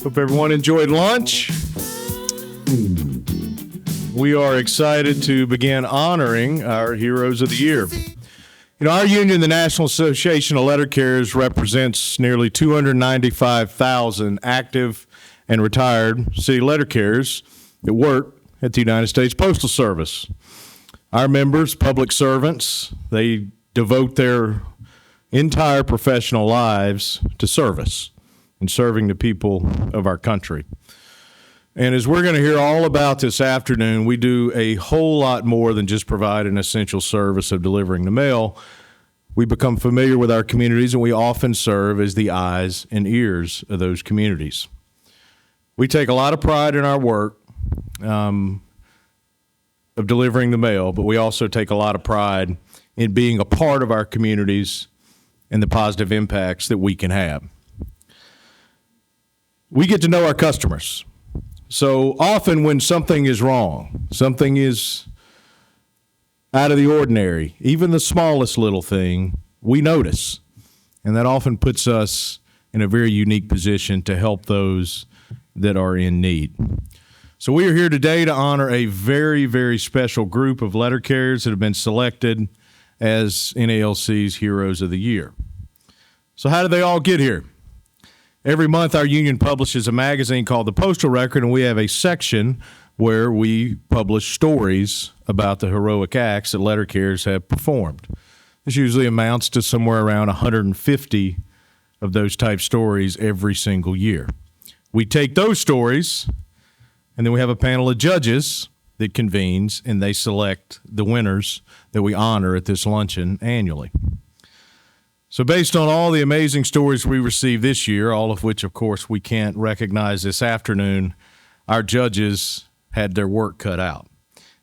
Hope everyone enjoyed lunch. We are excited to begin honoring our Heroes of the Year. You know, our union, the National Association of Letter Carriers, represents nearly 295,000 active and retired city letter carriers that work at the United States Postal Service. Our members, public servants, they devote their entire professional lives to service and serving the people of our country. And as we're going to hear all about this afternoon, we do a whole lot more than just provide an essential service of delivering the mail. We become familiar with our communities, and we often serve as the eyes and ears of those communities. We take a lot of pride in our work of delivering the mail, but we also take a lot of pride in being a part of our communities and the positive impacts that we can have. We get to know our customers. So often when something is wrong, something is out of the ordinary, even the smallest little thing, we notice. And that often puts us in a very unique position to help those that are in need. So we are here today to honor a very, very special group of letter carriers that have been selected as NALC's Heroes of the Year. So how did they all get here? Every month, our union publishes a magazine called The Postal Record, and we have a section where we publish stories about the heroic acts that letter carriers have performed. This usually amounts to somewhere around 150 of those type stories every single year. We take those stories, and then we have a panel of judges that convenes, and they select the winners that we honor at this luncheon annually. So based on all the amazing stories we received this year, all of which, of course, we can't recognize this afternoon, our judges had their work cut out.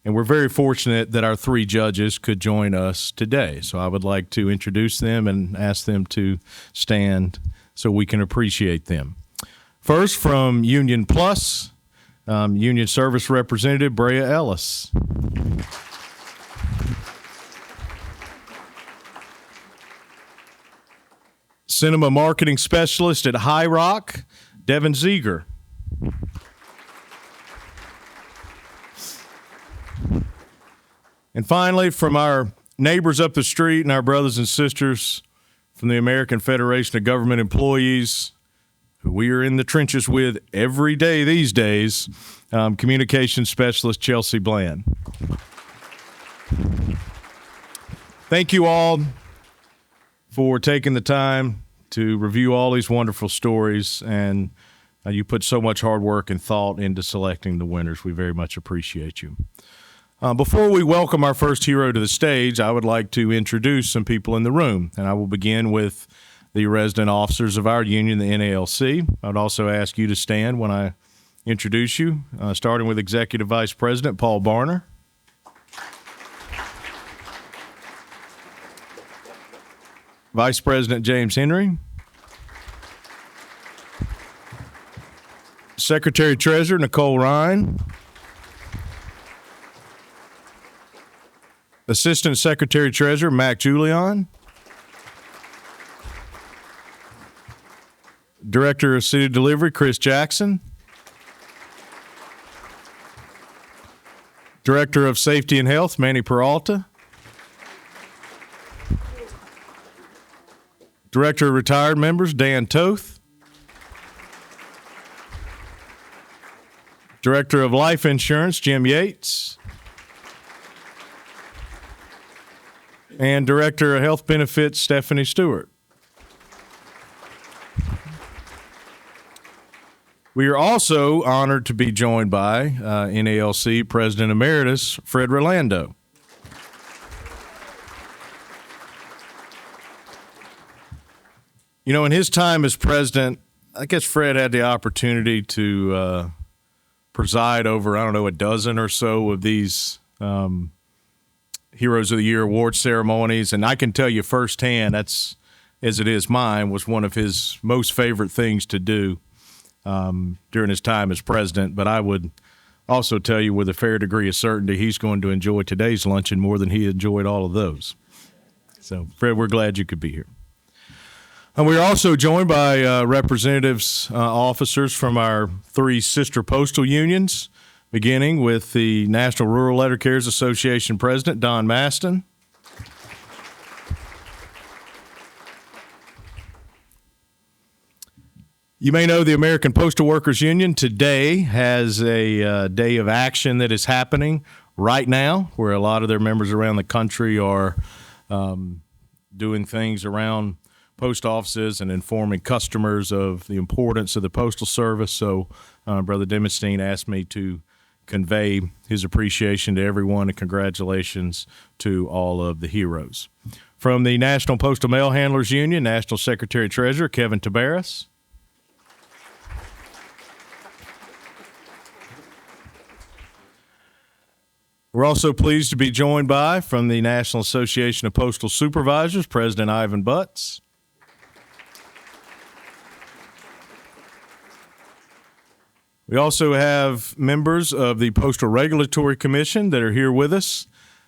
And we're very fortunate that our three judges could join us today. So I would like to introduce them and ask them to stand so we can appreciate them. First, from Union Plus, Union Service Representative Brea Ellis. Cinema Marketing Specialist at High Rock, Devin Ziegler. And finally, from our neighbors up the street and our brothers and sisters from the American Federation of Government Employees, who we are in the trenches with every day these days, Communications Specialist Chelsea Bland. Thank you all for taking the time to review all these wonderful stories, and you put so much hard work and thought into selecting the winners. We very much appreciate you. Before we welcome our first hero to the stage, I would like to introduce some people in the room, and I will begin with the resident officers of our union, the NALC. I would also ask you to stand when I introduce you, starting with Executive Vice President Paul Barner. Vice President James Henry. Secretary Treasurer Nicole Ryan. Assistant Secretary Treasurer Mac Julian. Director of City Delivery Chris Jackson. Director of Safety and Health Manny Peralta. Director of Retired Members, Dan Toth. Director of Life Insurance, Jim Yates. And Director of Health Benefits, Stephanie Stewart. We are also honored to be joined by NALC President Emeritus Fred Rolando. You know, in his time as president, I guess Fred had the opportunity to preside over, a dozen or so of these Heroes of the Year award ceremonies. And I can tell you firsthand, that's, as it is mine, was one of his most favorite things to do during his time as president. But I would also tell you with a fair degree of certainty he's going to enjoy today's luncheon more than he enjoyed all of those. So, Fred, we're glad you could be here. And we're also joined by representatives, officers from our three sister postal unions, beginning with the National Rural Letter Carriers Association President, Don Maston. You may know the American Postal Workers Union today has a day of action that is happening right now, where a lot of their members around the country are doing things around post offices and informing customers of the importance of the Postal Service. So Brother Demenstein asked me to convey his appreciation to everyone and congratulations to all of the heroes. From the National Postal Mail Handlers Union, National Secretary Treasurer Kevin Tabaris. We're also pleased to be joined by, from the National Association of Postal Supervisors, President Ivan Butts. We also have members of the Postal Regulatory Commission that are here with us.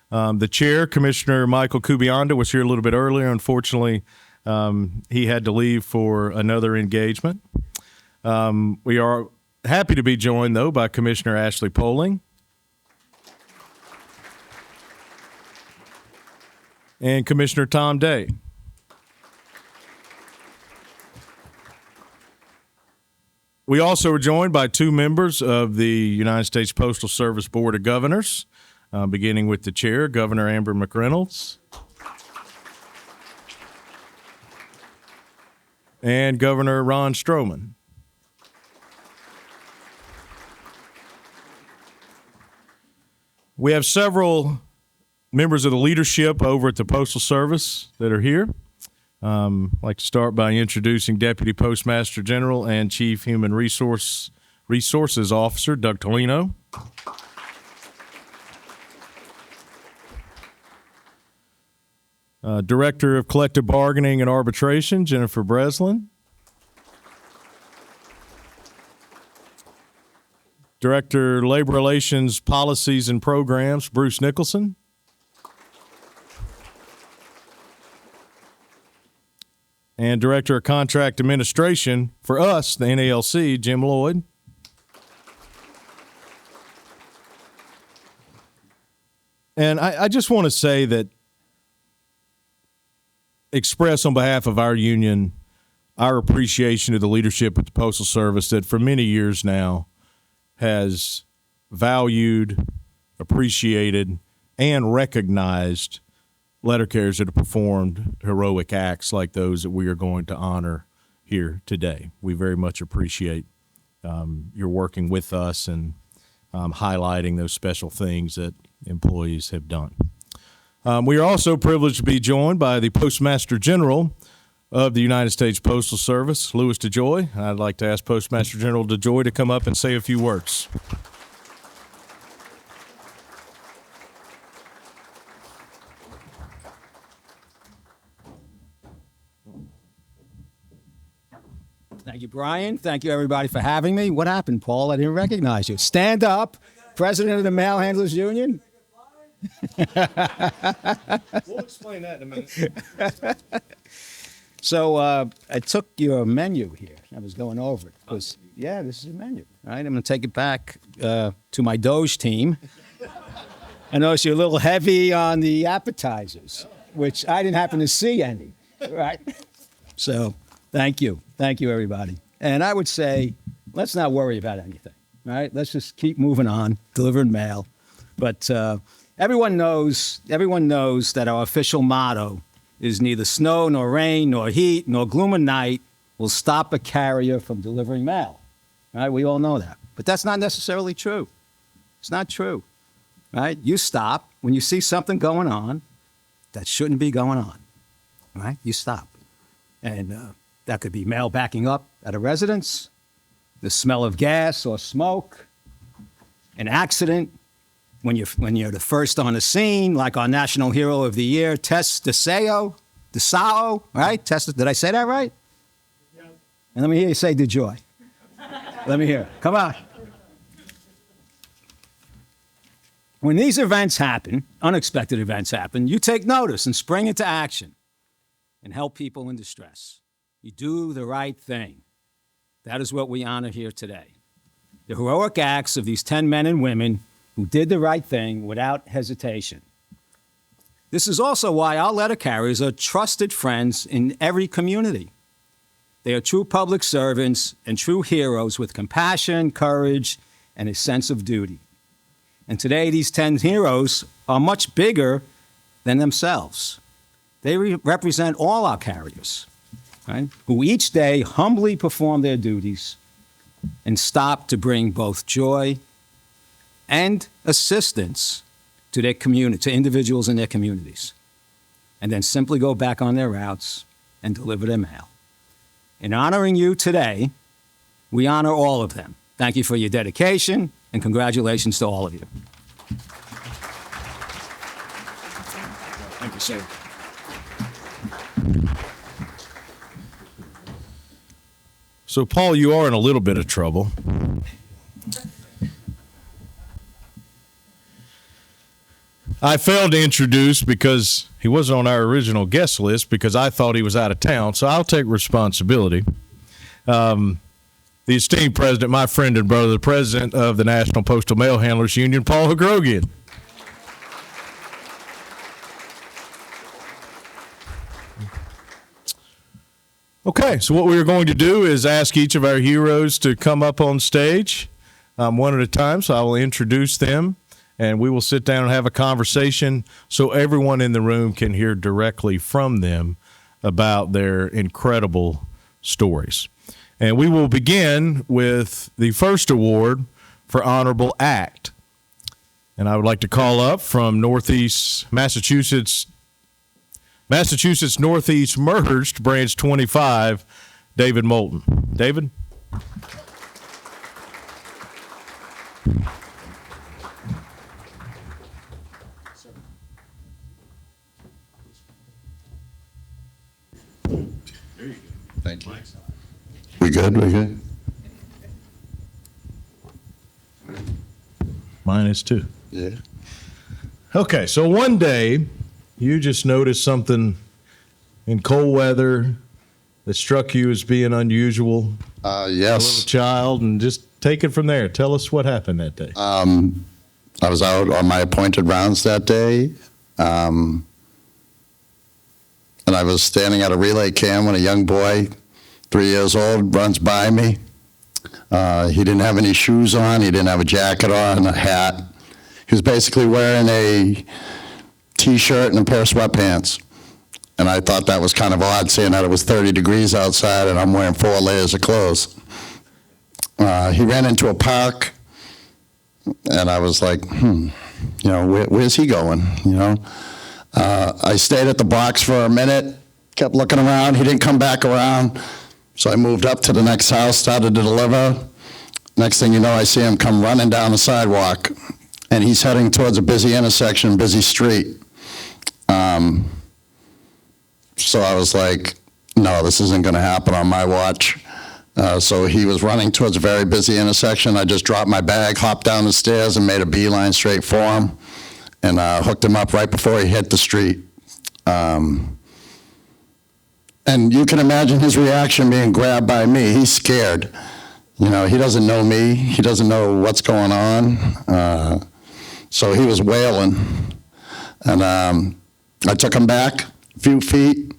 The chair, Commissioner Michael Kubianda, was here a little bit earlier. Unfortunately, he had to leave for another engagement. We are happy to be joined, though, by Commissioner Ashley Poling and Commissioner Tom Day. We also are joined by two members of the United States Postal Service Board of Governors, beginning with the chair, Governor Amber McReynolds, and Governor Ron Stroman. We have several members of the leadership over at the Postal Service that are here. I'd like to start by introducing Deputy Postmaster General and Chief Human Resources Officer Doug Tolino. Director of Collective Bargaining and Arbitration Jennifer Breslin. Director Labor Relations Policies and Programs Bruce Nicholson. And Director of Contract Administration for us, the NALC, Jim Lloyd. And I just want to say that, express on behalf of our union our appreciation of the leadership at the Postal Service that for many years now has valued, appreciated, and recognized letter carriers that have performed heroic acts like those that we are going to honor here today. We very much appreciate your working with us and highlighting those special things that employees have done. We are also privileged to be joined by the Postmaster General of the United States Postal Service, Louis DeJoy. I'd like to ask Postmaster General DeJoy to come up and say a few words. Thank you, Brian. Thank you, everybody, for having me. What happened, Paul? I didn't recognize you. Stand up. President of the Mail Handlers Union. We'll explain that in a minute. So I took your menu here. I was going over it. Because, yeah, this is a menu. All right, I'm going to take it back to my Doge team. I notice you're a little heavy on the appetizers, which I didn't happen to see any. Right? So thank you. Thank you, everybody. And I would say, let's not worry about anything, right? Let's just keep moving on, delivering mail. But everyone knows that our official motto is neither snow nor rain nor heat nor gloom of night will stop a carrier from delivering mail, right? We all know that. But that's not necessarily true. It's not true, right? You stop when you see something going on that shouldn't be going on, right? You stop. And that could be mail backing up at a residence, the smell of gas or smoke, an accident, when you're the first on the scene, like our National Hero of the Year, Tess DeSao, right? Tess, did I say that right? Yeah. And let me hear you say DeJoy. Let me hear. Come on. When these events happen, unexpected events happen, you take notice and spring into action and help people in distress. You do the right thing. That is what we honor here today. The heroic acts of these 10 men and women who did the right thing without hesitation. This is also why our letter carriers are trusted friends in every community. They are true public servants and true heroes with compassion, courage, and a sense of duty. And today, these 10 heroes are much bigger than themselves. They represent all our carriers, right, who each day humbly perform their duties and stop to bring both joy and assistance to their community, to individuals in their communities, and then simply go back on their routes and deliver their mail. In honoring you today, we honor all of them. Thank you for your dedication, and congratulations to all of you. Thank you, sir. So, Paul, you are in a little bit of trouble. I failed to introduce because he wasn't on our original guest list because I thought he was out of town, so I'll take responsibility. The esteemed president, my friend and brother, the president of the National Postal Mail Handlers Union, Paul Hagrogian. Okay, so what we are going to do is ask each of our heroes to come up on stage one at a time, so I will introduce them, and we will sit down and have a conversation so everyone in the room can hear directly from them about their incredible stories. And we will begin with the first award for Honorable Act. And I would like to call up from Northeast Massachusetts Northeast Merged, Branch 25, David Moulton. David? Thank you. We good? We good? Mine is too. Yeah. Okay, so one day you just noticed something in cold weather that struck you as being unusual. A little Yes. child, and just take it from there. Tell us what happened that day. I was out on my appointed rounds that day, and I was standing at a relay cam when a young boy, 3 years old, runs by me. He didn't have any shoes on. He didn't have a jacket on, a hat. He was basically wearing a T-shirt and a pair of sweatpants. And I thought that was kind of odd, seeing that it was 30 degrees outside and I'm wearing 4 layers of clothes. He ran into a park, and I was like, where's he going, I stayed at the box for a minute, kept looking around. He didn't come back around. So I moved up to the next house, started to deliver. Next thing you know, I see him come running down the sidewalk, and he's heading towards a busy intersection, busy street. So I was like, no, this isn't going to happen on my watch. So he was running towards a very busy intersection. I just dropped my bag, hopped down the stairs, and made a beeline straight for him, and hooked him up right before he hit the street. And you can imagine his reaction being grabbed by me. He's scared. He doesn't know me. He doesn't know what's going on. So he was wailing. And I took him back a few feet,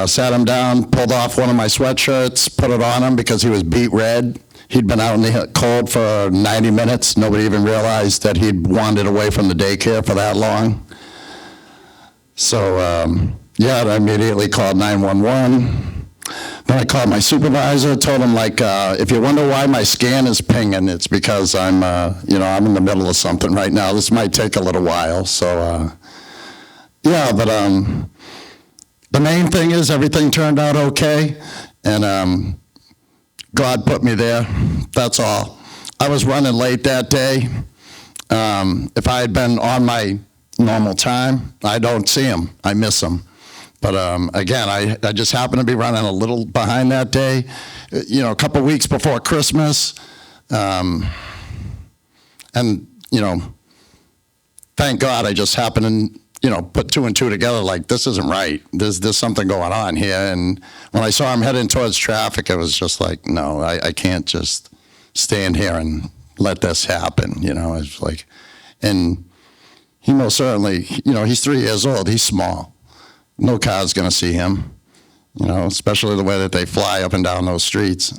sat him down, pulled off one of my sweatshirts, put it on him because he was beet red. He'd been out in the cold for 90 minutes. Nobody even realized that he'd wandered away from the daycare for that long. So, I immediately called 911. Then I called my supervisor, told him, if you wonder why my scan is pinging, it's because I'm in the middle of something right now. This might take a little while. So, the main thing is everything turned out okay, and God put me there. That's all. I was running late that day. If I had been on my normal time, I don't see him. I miss him. But again, I just happened to be running a little behind that day, a couple weeks before Christmas. And, thank God I just happened put two and two together, like, this isn't right. There's something going on here. And when I saw him heading towards traffic, it was just like, no, I can't just stand here and let this happen. It's like, and he most certainly, he's 3 years old. He's small. No car's going to see him, especially the way that they fly up and down those streets.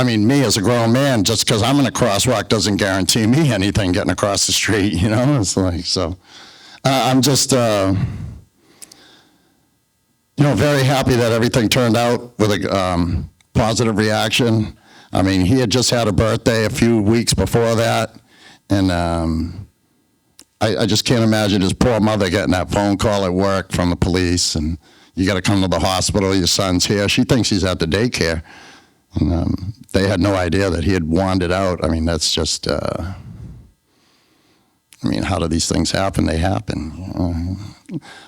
Me as a grown man, just because I'm in a crosswalk doesn't guarantee me anything getting across the street, It's like, so I'm just, very happy that everything turned out with a positive reaction. He had just had a birthday a few weeks before that, and I just can't imagine his poor mother getting that phone call at work from the police, and you got to come to the hospital, your son's here. She thinks he's at the daycare. And they had no idea that he had wandered out. That's just, how do these things happen? They happen.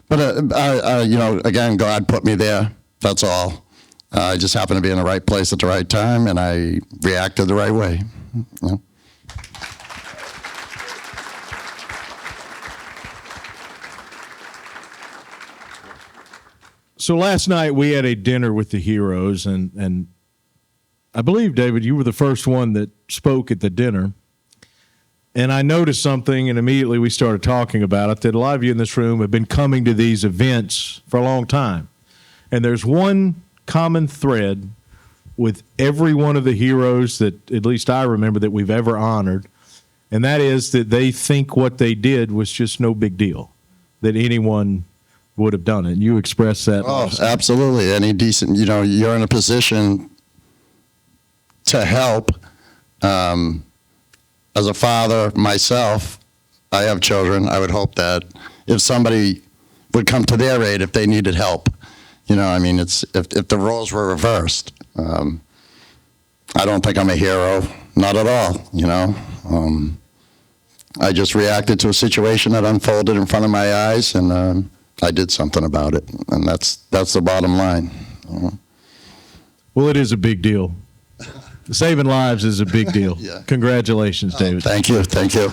But, again, God put me there. That's all. I just happened to be in the right place at the right time, and I reacted the right way. So last night we had a dinner with the heroes, and I believe, David, you were the first one that spoke at the dinner. And I noticed something, and immediately we started talking about it, that a lot of you in this room have been coming to these events for a long time. And there's one common thread with every one of the heroes that at least I remember that we've ever honored, and that is that they think what they did was just no big deal, that anyone would have done it. And you expressed that. Oh, absolutely. Any decent, you're in a position to help. As a father myself, I have children. I would hope that if somebody would come to their aid if they needed help, it's if the roles were reversed. I don't think I'm a hero, not at all. I just reacted to a situation that unfolded in front of my eyes, and I did something about it, and that's the bottom line. Well, it is a big deal. Saving lives is a big deal. Yeah. Congratulations, David. Thank you. Thank you.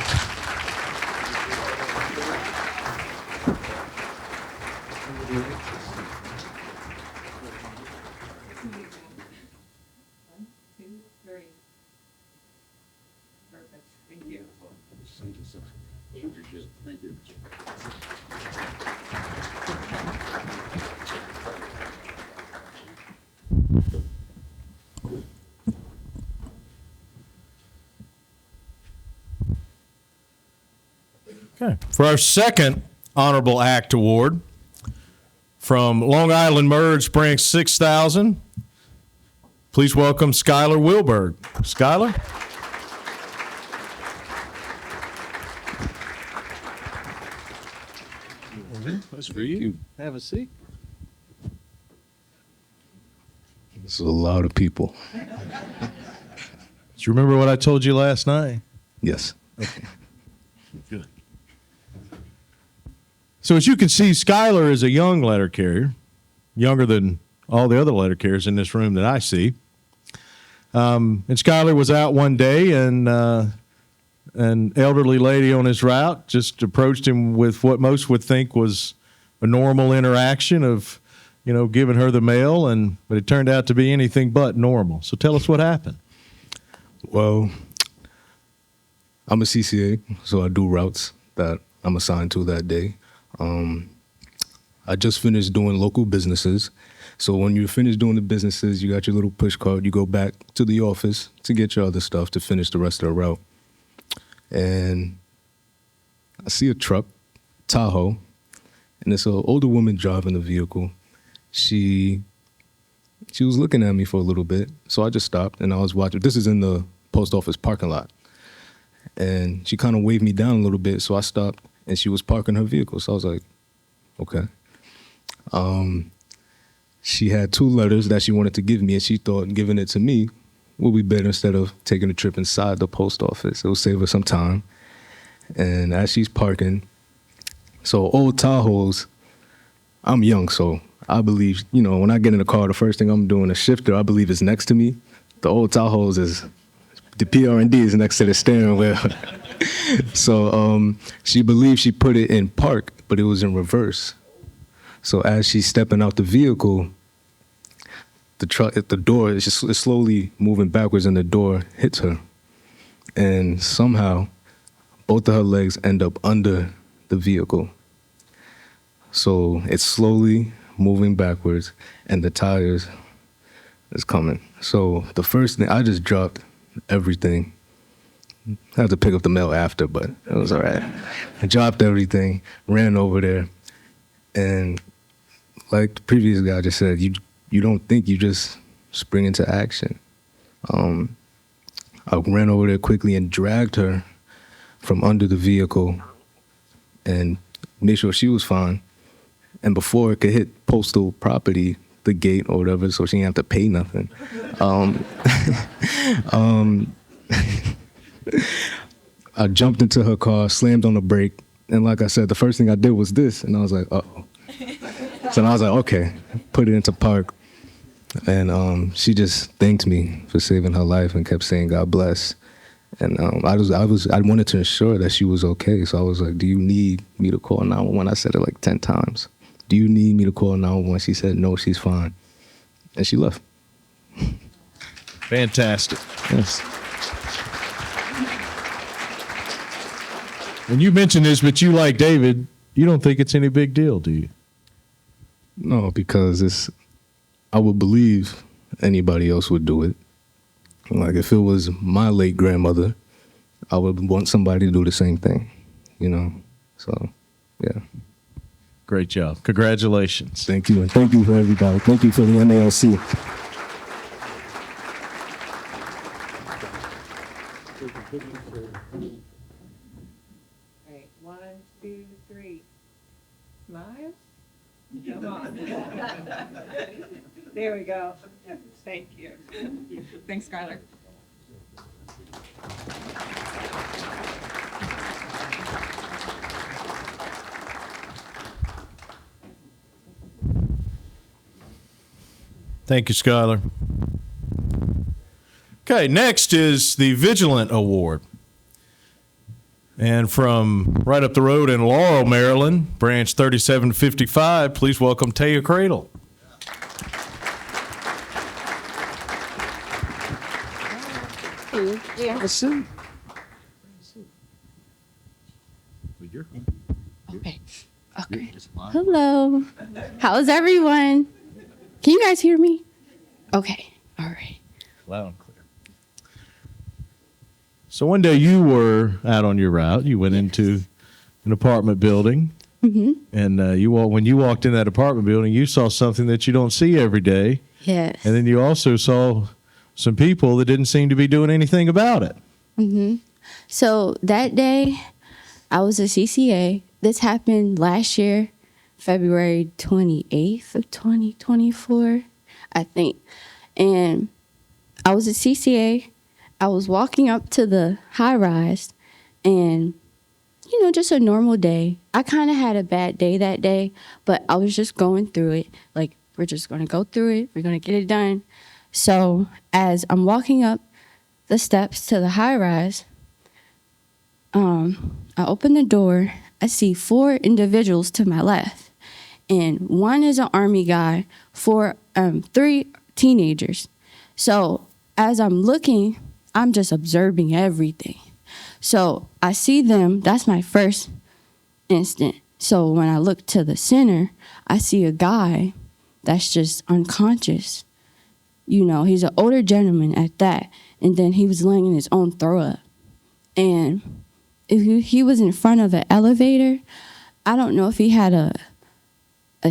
Okay. For our second Honorable Act Award from Long Island Merge Branch 6000, please welcome Skylar Wilberg. Skylar? That's for you. Have a seat. This is a lot of people. Do you remember what I told you last night? Yes. Good. So as you can see, Skylar is a young letter carrier, younger than all the other letter carriers in this room that I see. And Skylar was out one day, and an elderly lady on his route just approached him with what most would think was a normal interaction of, giving her the mail, but it turned out to be anything but normal. So tell us what happened. Well, I'm a CCA, so I do routes that I'm assigned to that day. I just finished doing local businesses. So when you finish doing the businesses, you got your little push card, you go back to the office to get your other stuff to finish the rest of the route. And I see a truck, Tahoe, and it's an older woman driving the vehicle. She was looking at me for a little bit, so I just stopped and I was watching. This is in the post office parking lot. And she kind of waved me down a little bit, so I stopped, and she was parking her vehicle. So I was like, okay. She had 2 letters that she wanted to give me, and she thought giving it to me would be better instead of taking a trip inside the post office. It would save her some time. And as she's parking, so old Tahoes, I'm young, so I believe, when I get in the car, the first thing I'm doing, a shifter, I believe is next to me. The old Tahoes is The PR&D is next to the steering wheel. So she believed she put it in park, but it was in reverse. So as she's stepping out the vehicle, the door is just slowly moving backwards, and the door hits her. And somehow, both of her legs end up under the vehicle. So it's slowly moving backwards, and the tires is coming. So the first thing, I just dropped everything. I had to pick up the mail after, but it was all right. I dropped everything, ran over there, and like the previous guy just said, you don't think, you just spring into action. I ran over there quickly and dragged her from under the vehicle and made sure she was fine. And before it could hit postal property, the gate or whatever, so she didn't have to pay nothing. I jumped into her car, slammed on the brake, and like I said, the first thing I did was this, and I was like, uh-oh. So I was like, okay, put it into park. And she just thanked me for saving her life and kept saying, God bless. And I wanted to ensure that she was okay. So I was like, do you need me to call 911? I said it like 10 times. Do you need me to call 911? She said, no, she's fine. And she left. Fantastic. Yes. And you mentioned this, but you, like David, you don't think it's any big deal, do you? No, because I would believe anybody else would do it. Like if it was my late grandmother, I would want somebody to do the same thing, you know? So, yeah. Great job. Congratulations. Thank you. And thank you for everybody. Thank you for the NALC. Right, 1, 2, 3. Smile. Come on. There we go. Thank you. Thanks, Skylar. Thank you, Skylar. Okay, next is the Vigilant Award. And from right up the road in Laurel, Maryland, branch 3755, please welcome Taya Cradle. Okay. Okay. Hello. How's everyone? Can you guys hear me? Okay. All right. Loud and clear. So one day you were out on your route. You went into an apartment building. Mm-hmm. And when you walked in that apartment building, you saw something that you don't see every day. Yes. And then you also saw some people that didn't seem to be doing anything about it. Mm-hmm. So that day, I was a CCA. This happened last year, February 28th of 2024, I think. And I was a CCA. I was walking up to the high rise, and, you know, just a normal day. I kind of had a bad day that day, but I was just going through it. Like, we're just going to go through it. We're going to get it done. So as I'm walking up the steps to the high rise, I open the door. I see 4 individuals to my left, and one is an Army guy, 3 teenagers. So as I'm looking, I'm just observing everything. So I see them. That's my first instant. So when I look to the center, I see a guy that's just unconscious. You know, he's an older gentleman at that. And then he was laying in his own throw up. And if he was in front of an elevator, I don't know if he had a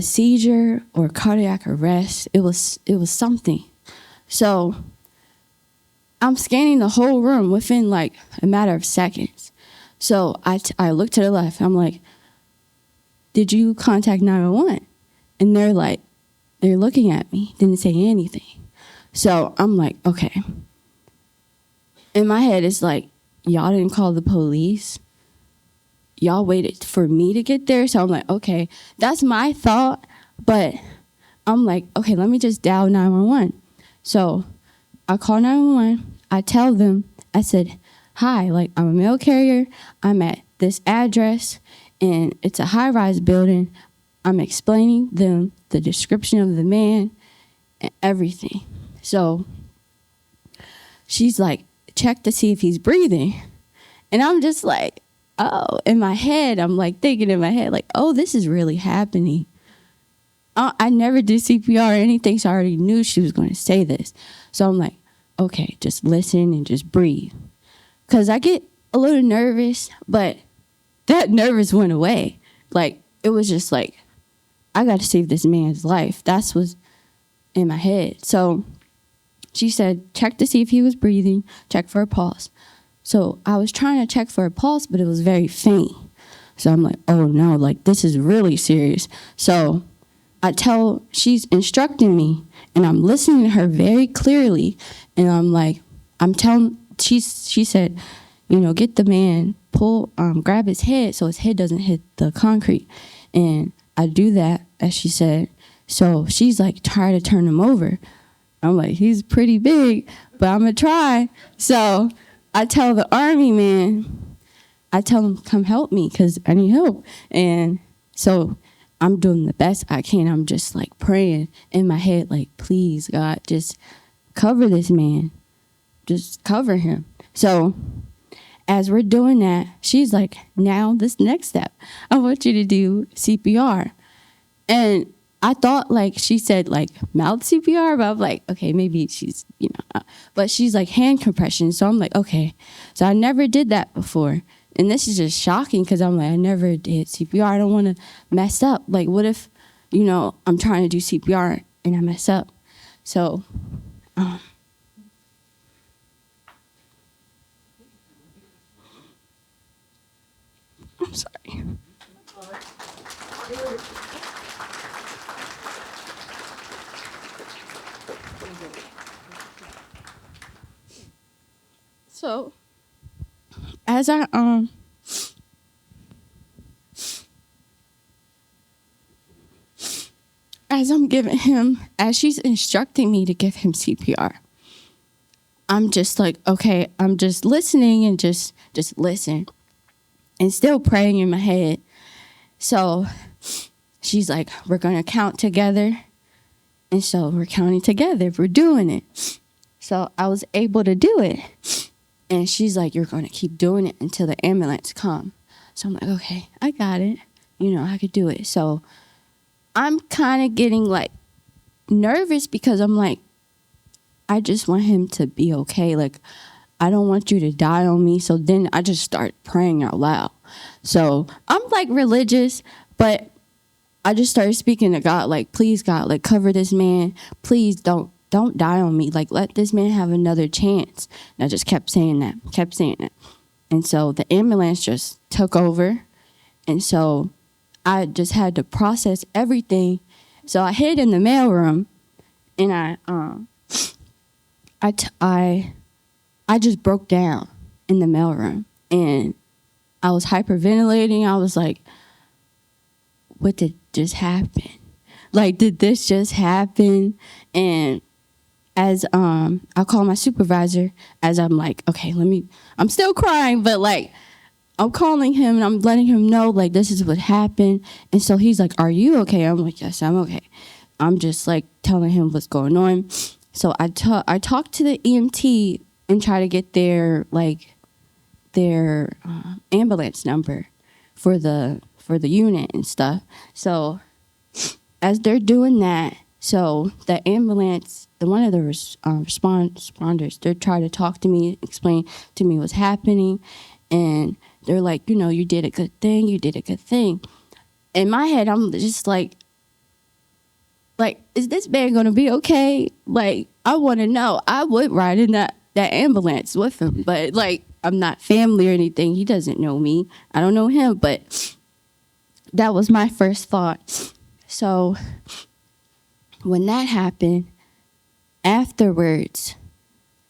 seizure or cardiac arrest. It was something. So I'm scanning the whole room within like a matter of seconds. So I look to the left. I'm like, did you contact 911? And they're looking at me, didn't say anything. So I'm like, okay. In my head, it's like, y'all didn't call the police. Y'all waited for me to get there. So I'm like, okay, that's my thought. But I'm like, okay, let me just dial 911. So I call 911. I tell them I said, hi, like, I'm a mail carrier. I'm at this address, and it's a high-rise building. I'm explaining them the description of the man and everything. So she's like, check to see if he's breathing. And I'm just like, oh, in my head, I'm like thinking in my head, like, oh, this is really happening. I never did CPR or anything, so I already knew she was going to say this. So I'm like, okay, just listen and just breathe. Because I get a little nervous, but that nervous went away. Like, it was just like, I got to save this man's life. That's what's in my head. So she said, check to see if he was breathing, check for a pulse. So I was trying to check for a pulse, but it was very faint. So I'm like, oh no, like, this is really serious. So she's instructing me, and I'm listening to her very clearly, and I'm like, she said, get the man, grab his head so his head doesn't hit the concrete. And I do that, as she said. So she's like, try to turn him over. I'm like, he's pretty big, but I'm gonna try. So I tell the army man, I tell him, come help me, because I need help. And so I'm doing the best I can. I'm just like praying in my head, like, please, God, just cover this man. Just cover him. So as we're doing that, she's like, now this next step, I want you to do CPR. And I thought, like, she said, like, mouth CPR, but I'm like, okay, maybe she's, but she's like hand compression. So I'm like, okay. So I never did that before. And this is just shocking, because I'm like, I never did CPR. I don't want to mess up. Like, what if, I'm trying to do CPR and I mess up? So, I'm sorry. So, as I'm giving him, as she's instructing me to give him CPR, I'm just like, okay, I'm just listening and just listen, and still praying in my head. So she's like, we're gonna count together, and so we're counting together. We're doing it. So I was able to do it. And she's like, you're going to keep doing it until the ambulance come. So I'm like, okay, I got it. I could do it. So I'm kind of getting, like, nervous, because I'm like, I just want him to be okay. Like, I don't want you to die on me. So then I just start praying out loud. So I'm, like, religious, but I just started speaking to God, like, please, God, like, cover this man. Please don't die on me. Like, let this man have another chance. And I just kept saying that. And so the ambulance just took over. And so I just had to process everything. So I hid in the mailroom, and I just broke down in the mailroom, and I was hyperventilating. I was like, what did just happen? Like, did this just happen? And as I call my supervisor, as I'm like, okay, I'm still crying, but, like, I'm calling him and I'm letting him know, like, this is what happened. And so he's like, are you okay? I'm like, yes, I'm okay. I'm just, like, telling him what's going on. So I talked to the EMT and try to get their ambulance number for the unit and stuff. So as they're doing that, so the ambulance, one of the responders, they're trying to talk to me, explain to me what's happening, and they're like, you did a good thing. In my head, I'm just like, is this man gonna be okay? Like, I want to know. I would ride in that ambulance with him, but, like, I'm not family or anything. He doesn't know me. I don't know him, but that was my first thought. So when that happened, afterwards,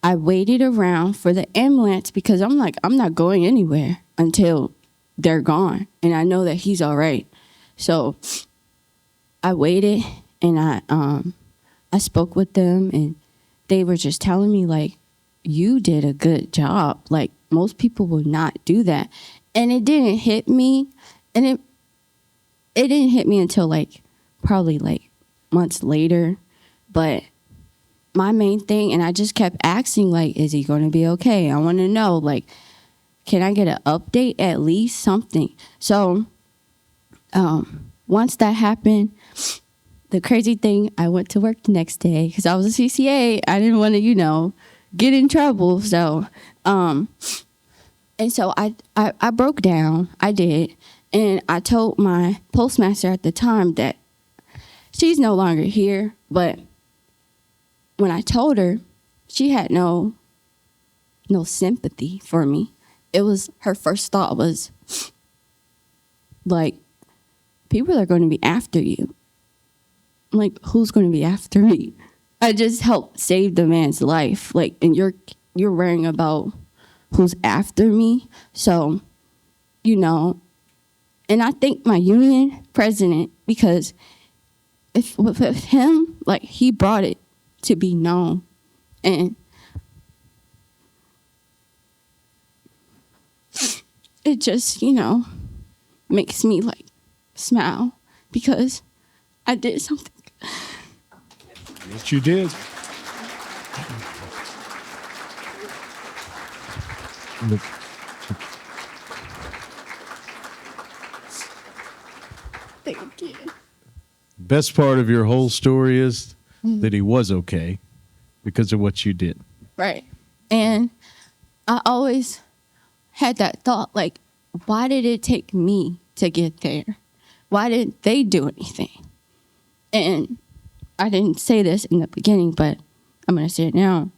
I waited around for the ambulance, because I'm like, I'm not going anywhere until they're gone, and I know that he's all right. So I waited, and I spoke with them, and they were just telling me, like, you did a good job. Like, most people would not do that. And it didn't hit me. And it didn't hit me until like probably like months later. But my main thing, and I just kept asking, like, is he going to be okay? I want to know, like, can I get an update, at least something? So once that happened, the crazy thing, I went to work the next day because I was a CCA. I didn't want to, get in trouble. So, and so I broke down. I did. And I told my postmaster at the time that she's no longer here. But when I told her, she had no sympathy for me. It was, her first thought was, like, people are going to be after you. Like, who's going to be after me? I just helped save the man's life. Like, and you're worrying about who's after me. So, and I thank my union president, because if with him, like, he brought it to be known. And it just, makes me like smile because I did something. Yes, you did. Thank you. Best part of your whole story is that he was okay because of what you did. Right. And I always had that thought, like, why did it take me to get there? Why didn't they do anything? And I didn't say this in the beginning, but I'm going to say it now.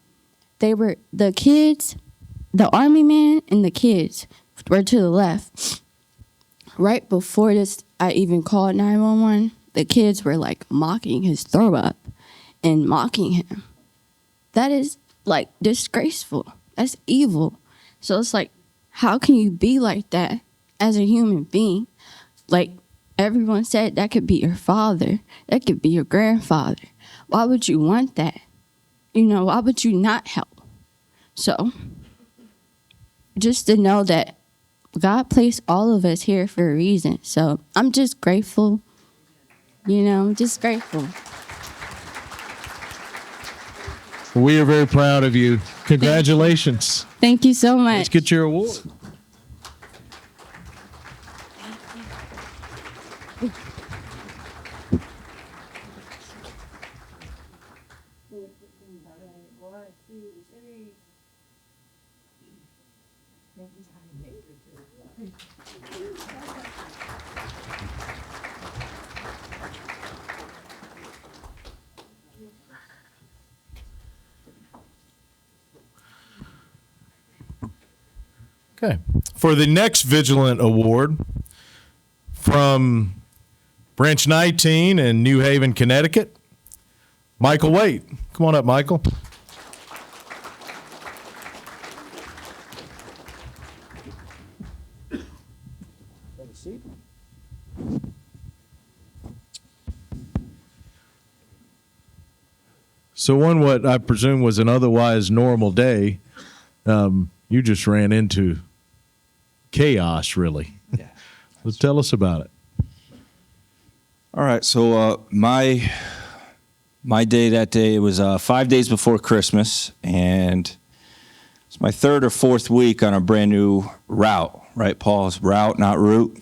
They were, the kids, the army man and the kids were to the left. Right before this, I even called 911. The kids were like mocking his throw up and mocking him. That is like disgraceful. That's evil. So it's like, how can you be like that as a human being? Like everyone said, that could be your father. That could be your grandfather. Why would you want that? Why would you not help? So just to know that God placed all of us here for a reason. So I'm just grateful, just grateful. We are very proud of you. Congratulations. Thank you so much. Let's get your award. Okay. For the next Vigilant Award from Branch 19 in New Haven, Connecticut, Michael Waite. Come on up, Michael. So on what I presume was an otherwise normal day, you just ran into chaos, really. Yeah. Let's tell us about it. All right. So my day that day, it was 5 days before Christmas, and it's my third or fourth week on a brand new route. Right, Paul? It's route, not route.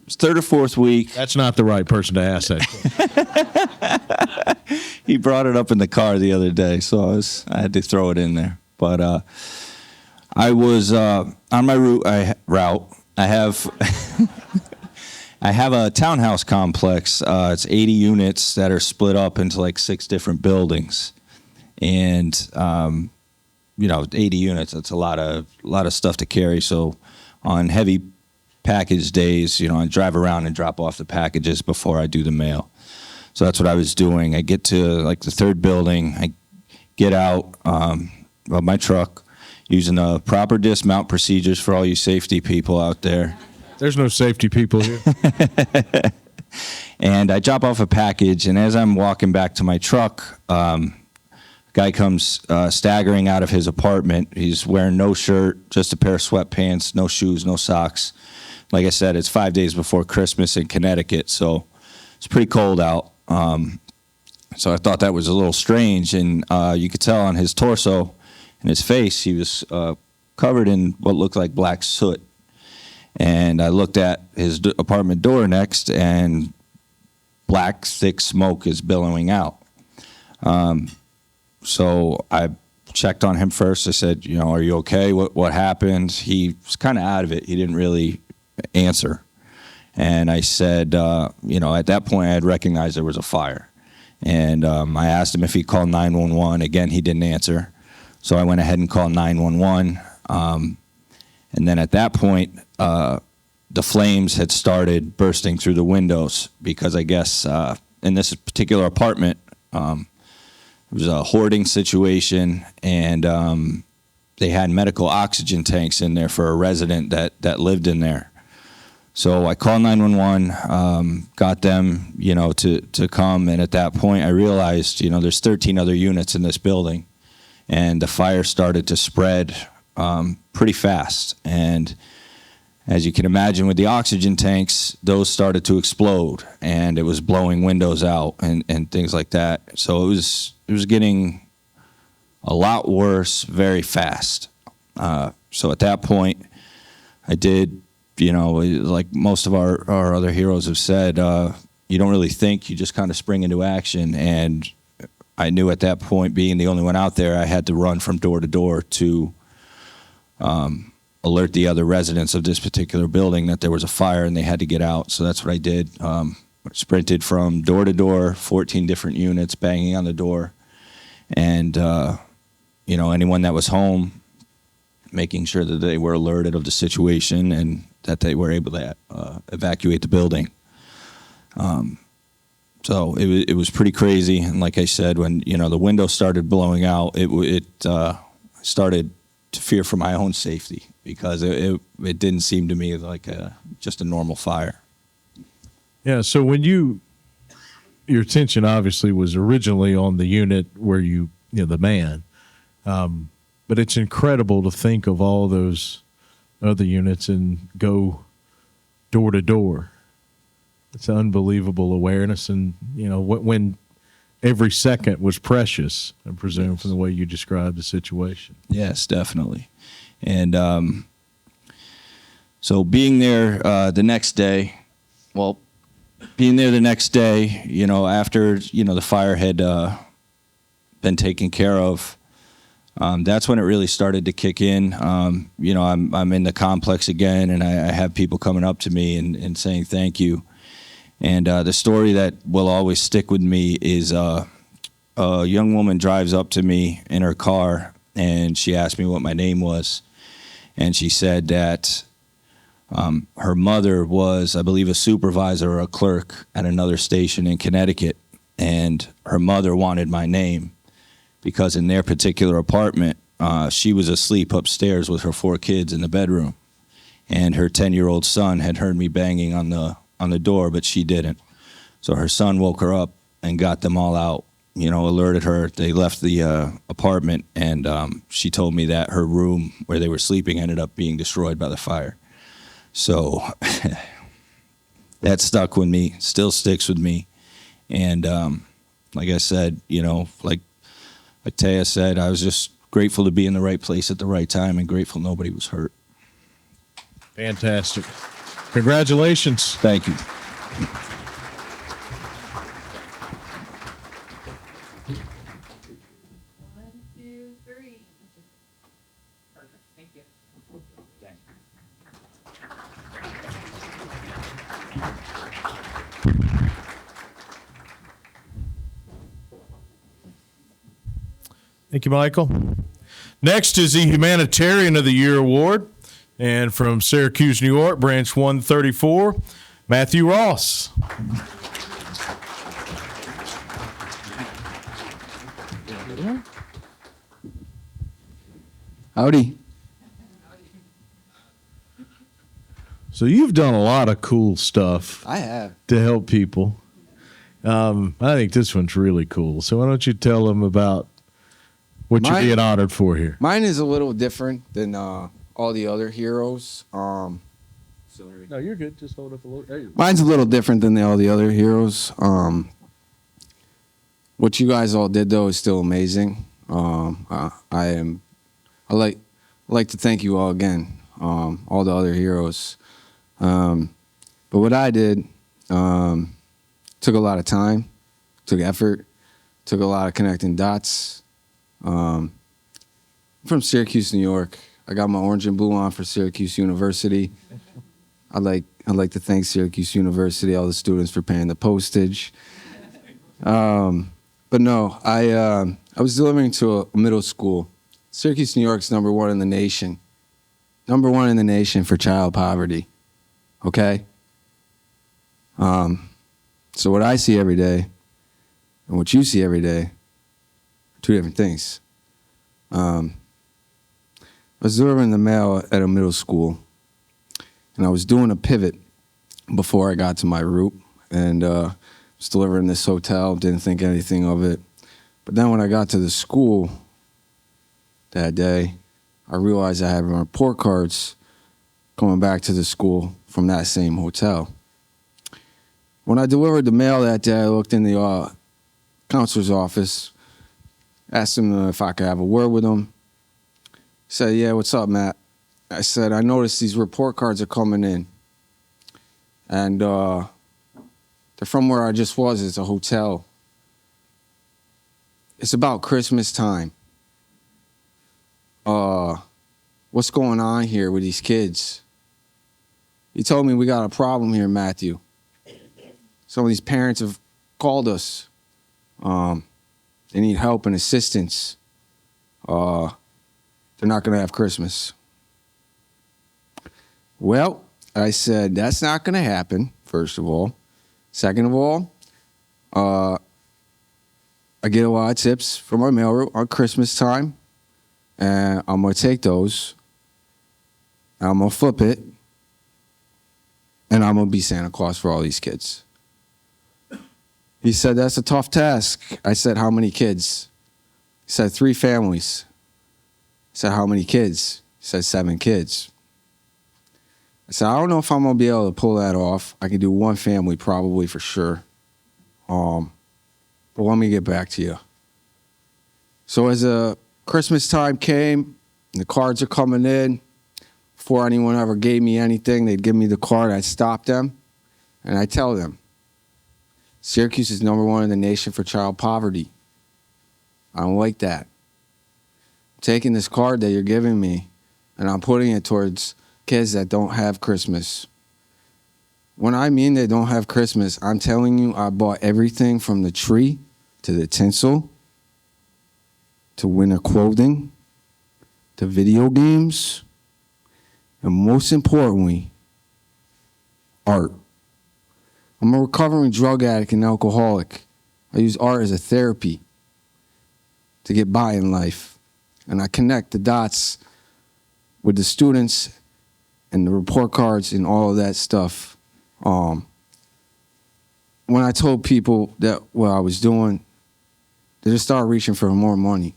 It's third or fourth week. That's not the right person to ask that question. He brought it up in the car the other day, so I had to throw it in there. But I was on my route. I have I have a townhouse complex. It's 80 units that are split up into like 6 different buildings, and 80 units. That's a lot of stuff to carry. So on heavy package days, I drive around and drop off the packages before I do the mail. So that's what I was doing. I get to like the third building. I get out of my truck using the proper dismount procedures for all you safety people out there. There's no safety people here. And I drop off a package, and as I'm walking back to my truck, Guy comes staggering out of his apartment. He's wearing no shirt, just a pair of sweatpants, no shoes, no socks. Like I said, it's 5 days before Christmas in Connecticut, so it's pretty cold out. So I thought that was a little strange, and you could tell on his torso and his face he was covered in what looked like black soot. And I looked at his apartment door next, and black, thick smoke is billowing out. So I checked on him first. I said, are you okay? What happened? He was kind of out of it. He didn't really answer. And I said, at that point I had recognized there was a fire. And I asked him if he called 911. Again, he didn't answer. So I went ahead and called 911. And then at that point, the flames had started bursting through the windows because I guess in this particular apartment, it was a hoarding situation, and they had medical oxygen tanks in there for a resident that lived in there. So I called 911, got them, to come, and at that point I realized, there's 13 other units in this building, and the fire started to spread pretty fast. And as you can imagine, with the oxygen tanks, those started to explode, and it was blowing windows out and things like that. So it was getting a lot worse very fast. So at that point, I did, like most of our other heroes have said, you don't really think, you just kind of spring into action. And I knew at that point, being the only one out there, I had to run from door to door to alert the other residents of this particular building that there was a fire and they had to get out. So that's what I did. Sprinted from door to door, 14 different units, banging on the door. And, anyone that was home, making sure that they were alerted of the situation and that they were able to evacuate the building. So it was pretty crazy. And like I said, when, the window started blowing out, it started to fear for my own safety because it didn't seem to me like just a normal fire. Yeah, so when your attention obviously was originally on the unit where the man, but it's incredible to think of all those other units and go door to door. It's unbelievable awareness, and when every second was precious, I presume, from the way you described the situation. Yes, definitely. And so being there the next day, after, the fire had been taken care of, that's when it really started to kick in. I'm in the complex again, and I have people coming up to me and saying thank you. And the story that will always stick with me is a young woman drives up to me in her car, and she asked me what my name was. And she said that her mother was, I believe, a supervisor or a clerk at another station in Connecticut. And her mother wanted my name because in their particular apartment, she was asleep upstairs with her 4 kids in the bedroom. And her 10-year-old son had heard me banging on the door, but she didn't. So her son woke her up and got them all out, alerted her. They left the apartment, and she told me that her room where they were sleeping ended up being destroyed by the fire. So that stuck with me, still sticks with me. And like I said, like Taya said, I was just grateful to be in the right place at the right time and grateful nobody was hurt. Fantastic. Congratulations. Thank you. One, two, three. Perfect. Thank you. Thank you, Michael. Next is the Humanitarian of the Year Award. And from Syracuse, New York, Branch 134, Matthew Ross. Howdy. So you've done a lot of cool stuff I have. to help people. I think this one's really cool. So why don't you tell them about what you're Mine- being honored for here. Mine is a little different than all the other heroes. Sorry. No, you're good. Just hold up a little. There you go. Mine's a little different than all the other heroes. What you guys all did though is still amazing. I like to thank you all again, all the other heroes. But what I did took a lot of time, took effort, took a lot of connecting dots. I'm from Syracuse, New York. I got my orange and blue on for Syracuse University. I'd like to thank Syracuse University, all the students for paying the postage. But no, I was delivering to a middle school. Syracuse, New York's #1 in the nation. #1 in the nation for child poverty. Okay? So what I see every day and what you see every day are two different things. I was delivering the mail at a middle school, and I was doing a pivot before I got to my route, and was delivering this hotel, didn't think anything of it. But then when I got to the school that day, I realized I had my report cards coming back to the school from that same hotel. When I delivered the mail that day, I looked in the counselor's office, asked him if I could have a word with him. He said, "Yeah, what's up, Matt?" I said, "I noticed these report cards are coming in. And they're from where I just was. It's a hotel. It's about Christmas time. What's going on here with these kids?" He told me, "We got a problem here, Matthew. Some of these parents have called us. They need help and assistance. They're not going to have Christmas." Well, I said, that's not going to happen, first of all. Second of all, I get a lot of tips from my mail route on Christmas time, and I'm going to take those, and I'm going to flip it, and I'm going to be Santa Claus for all these kids. He said, "That's a tough task." I said, "How many kids?" He said, 3 families. I said, "How many kids?" He said, 7 kids. I said, "I don't know if I'm going to be able to pull that off. I can do 1 family probably for sure. But let me get back to you." So as Christmas time came, and the cards are coming in, before anyone ever gave me anything, they'd give me the card, I'd stop them, and I'd tell them, Syracuse is #1 in the nation for child poverty. I don't like that. I'm taking this card that you're giving me, and I'm putting it towards kids that don't have Christmas. When I mean they don't have Christmas, I'm telling you, I bought everything from the tree to the tinsel to winter clothing to video games, and most importantly, art. I'm a recovering drug addict and alcoholic. I use art as a therapy to get by in life. And I connect the dots with the students and the report cards and all of that stuff. When I told people that what I was doing, they just started reaching for more money.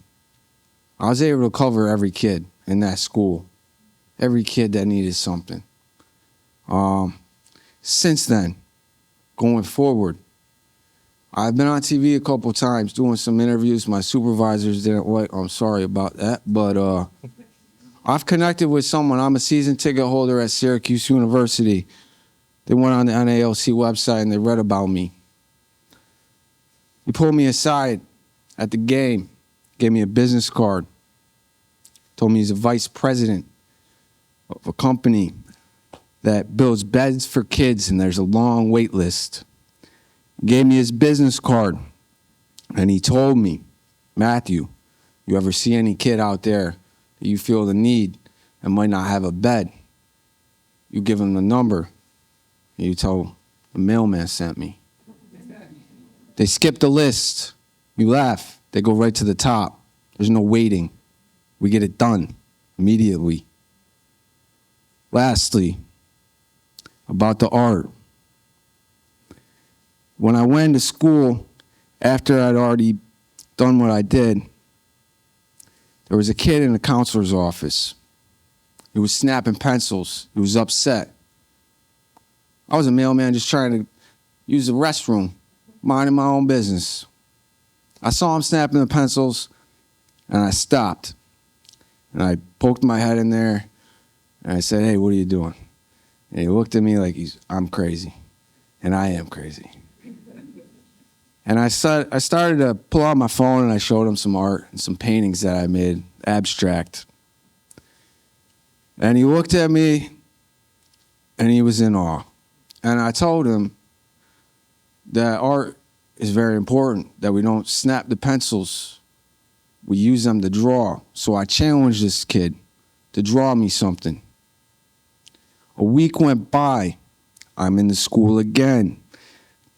I was able to cover every kid in that school, every kid that needed something. Since then, going forward, I've been on TV a couple times doing some interviews. My supervisors didn't like. I'm sorry about that, but I've connected with someone. I'm a season ticket holder at Syracuse University. They went on the NALC website and they read about me. He pulled me aside at the game, gave me a business card, told me he's a vice president of a company that builds beds for kids and there's a long wait list. He gave me his business card and he told me, "Matthew, you ever see any kid out there that you feel the need and might not have a bed, you give him the number and you tell the mailman sent me." They skip the list. You laugh. They go right to the top. There's no waiting. We get it done immediately. Lastly, about the art. When I went to school, after I'd already done what I did, There was a kid in the counselor's office. He was snapping pencils. He was upset. I was a mailman just trying to use the restroom, minding my own business. I saw him snapping the pencils, and I stopped. And I poked my head in there, and I said, "Hey, what are you doing?" And he looked at me like I'm crazy. And I am crazy. And I started to pull out my phone, and I showed him some art and some paintings that I made, abstract. And he looked at me, and he was in awe. And I told him that art is very important, that we don't snap the pencils. We use them to draw. So I challenged this kid to draw me something. A week went by. I'm in the school again.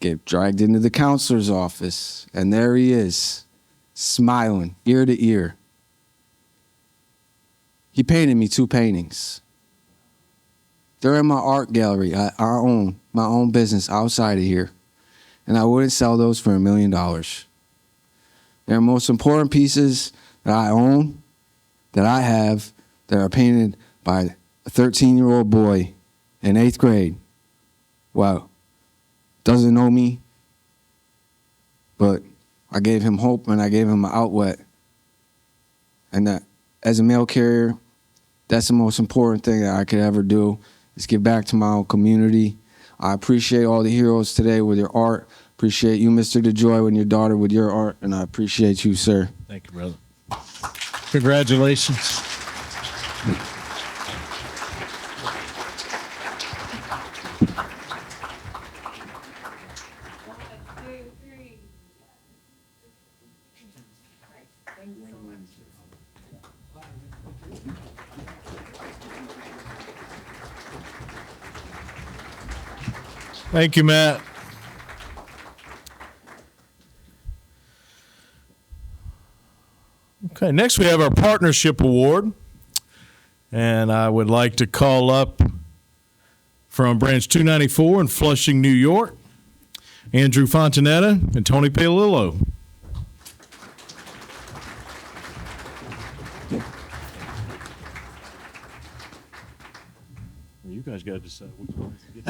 Get dragged into the counselor's office, and there he is, smiling, ear to ear. He painted me 2 paintings. They're in my art gallery. I own my own business outside of here, and I wouldn't sell those for $1 million. They're the most important pieces that I own, that I have, that are painted by a 13-year-old boy in 8th grade. Wow. Doesn't know me, but I gave him hope and I gave him an outlet. And that, as a mail carrier, that's the most important thing that I could ever do, is give back to my own community. I appreciate all the heroes today with your art. Appreciate you, Mr. DeJoy, and your daughter with your art, and I appreciate you, sir. Thank you, brother. Congratulations. Thank you, Matt. Okay, next we have our partnership award. And I would like to call up from Branch 294 in Flushing, New York, Andrew Fontanetta and Tony Palillo. You guys got to decide which one to get.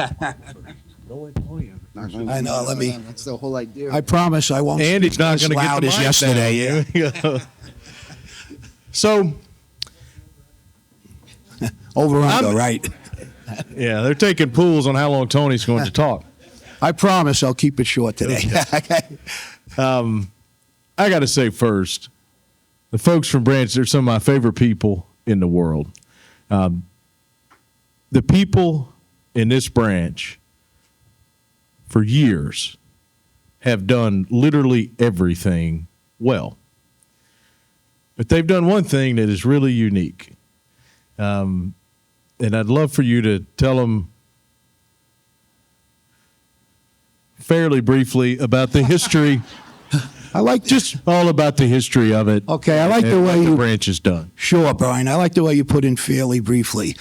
I know. Let me. That's the whole idea. I promise I won't. Andy's not going to get loud the as mic yesterday. down. Yeah. So, Over under, right? yeah, they're taking pools on how long Tony's going to talk. I promise I'll keep it short today. I got to say first, the folks from Branch, they're some of my favorite people in the world. The people in this branch for years have done literally everything well. But they've done one thing that is really unique. And I'd love for you to tell them fairly briefly about the history. I like Just all about the history of it. Okay, I like the and way what you. the branch has done. Sure, Brian. I like the way you put in fairly briefly.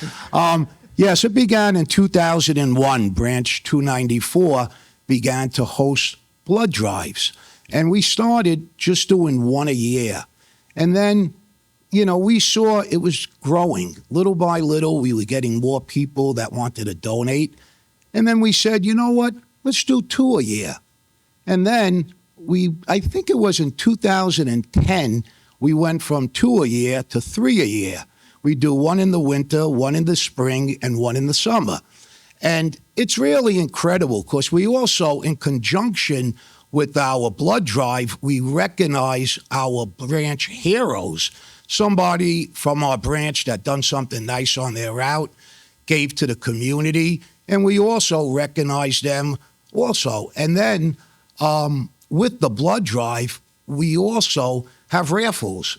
Yes, it began in 2001. Branch 294 began to host blood drives. And we started just doing one a year. And then, you know, we saw it was growing. Little by little, we were getting more people that wanted to donate. And then we said, you know what? Let's do 2 a year. And then I think it was in 2010, we went from 2 a year to 3 a year. We do 1 in the winter, 1 in the spring, and 1 in the summer. And it's really incredible because we also, in conjunction with our blood drive, we recognize our branch heroes. Somebody from our branch that done something nice on their route, gave to the community, and we also recognize them also. And then with the blood drive, we also have raffles.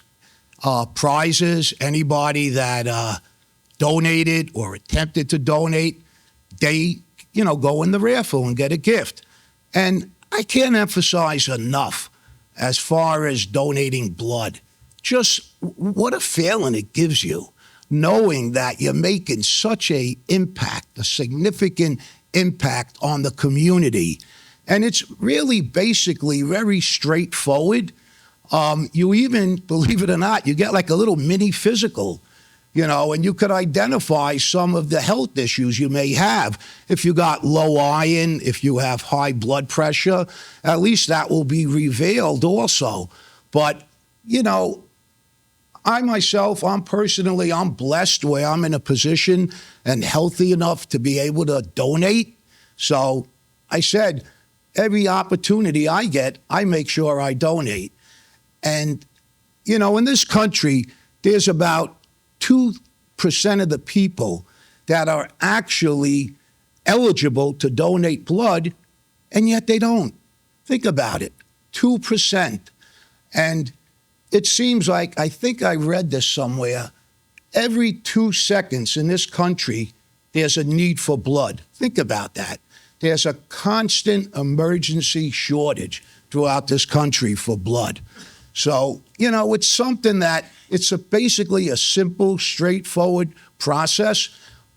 Prizes. Anybody that donated or attempted to donate, they, go in the raffle and get a gift. And I can't emphasize enough as far as donating blood. Just what a feeling it gives you, knowing that you're making such a significant impact on the community. And it's really basically very straightforward. You even, believe it or not, you get like a little mini physical, and you could identify some of the health issues you may have. If you got low iron, if you have high blood pressure, at least that will be revealed also. But, I myself, I'm blessed where I'm in a position and healthy enough to be able to donate. So I said, every opportunity I get, I make sure I donate. And, in this country, there's about 2% of the people that are actually eligible to donate blood, and yet they don't. Think about it, 2%. And it seems like, I think I read this somewhere, every 2 seconds in this country, there's a need for blood. Think about that. There's a constant emergency shortage throughout this country for blood. So, it's something that basically a simple, straightforward process,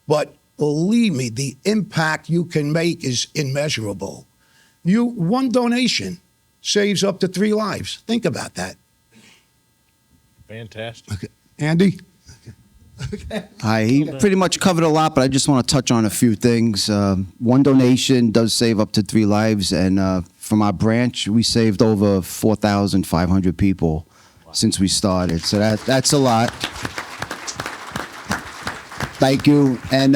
but believe me, the impact you can make is immeasurable. One donation saves up to 3 lives. Think about that. Fantastic. Okay. Andy? Hi, he pretty much covered a lot, but I just want to touch on a few things. One donation does save up to 3 lives, and from our branch, we saved over 4,500 people since we started. So that's a lot. Thank you. And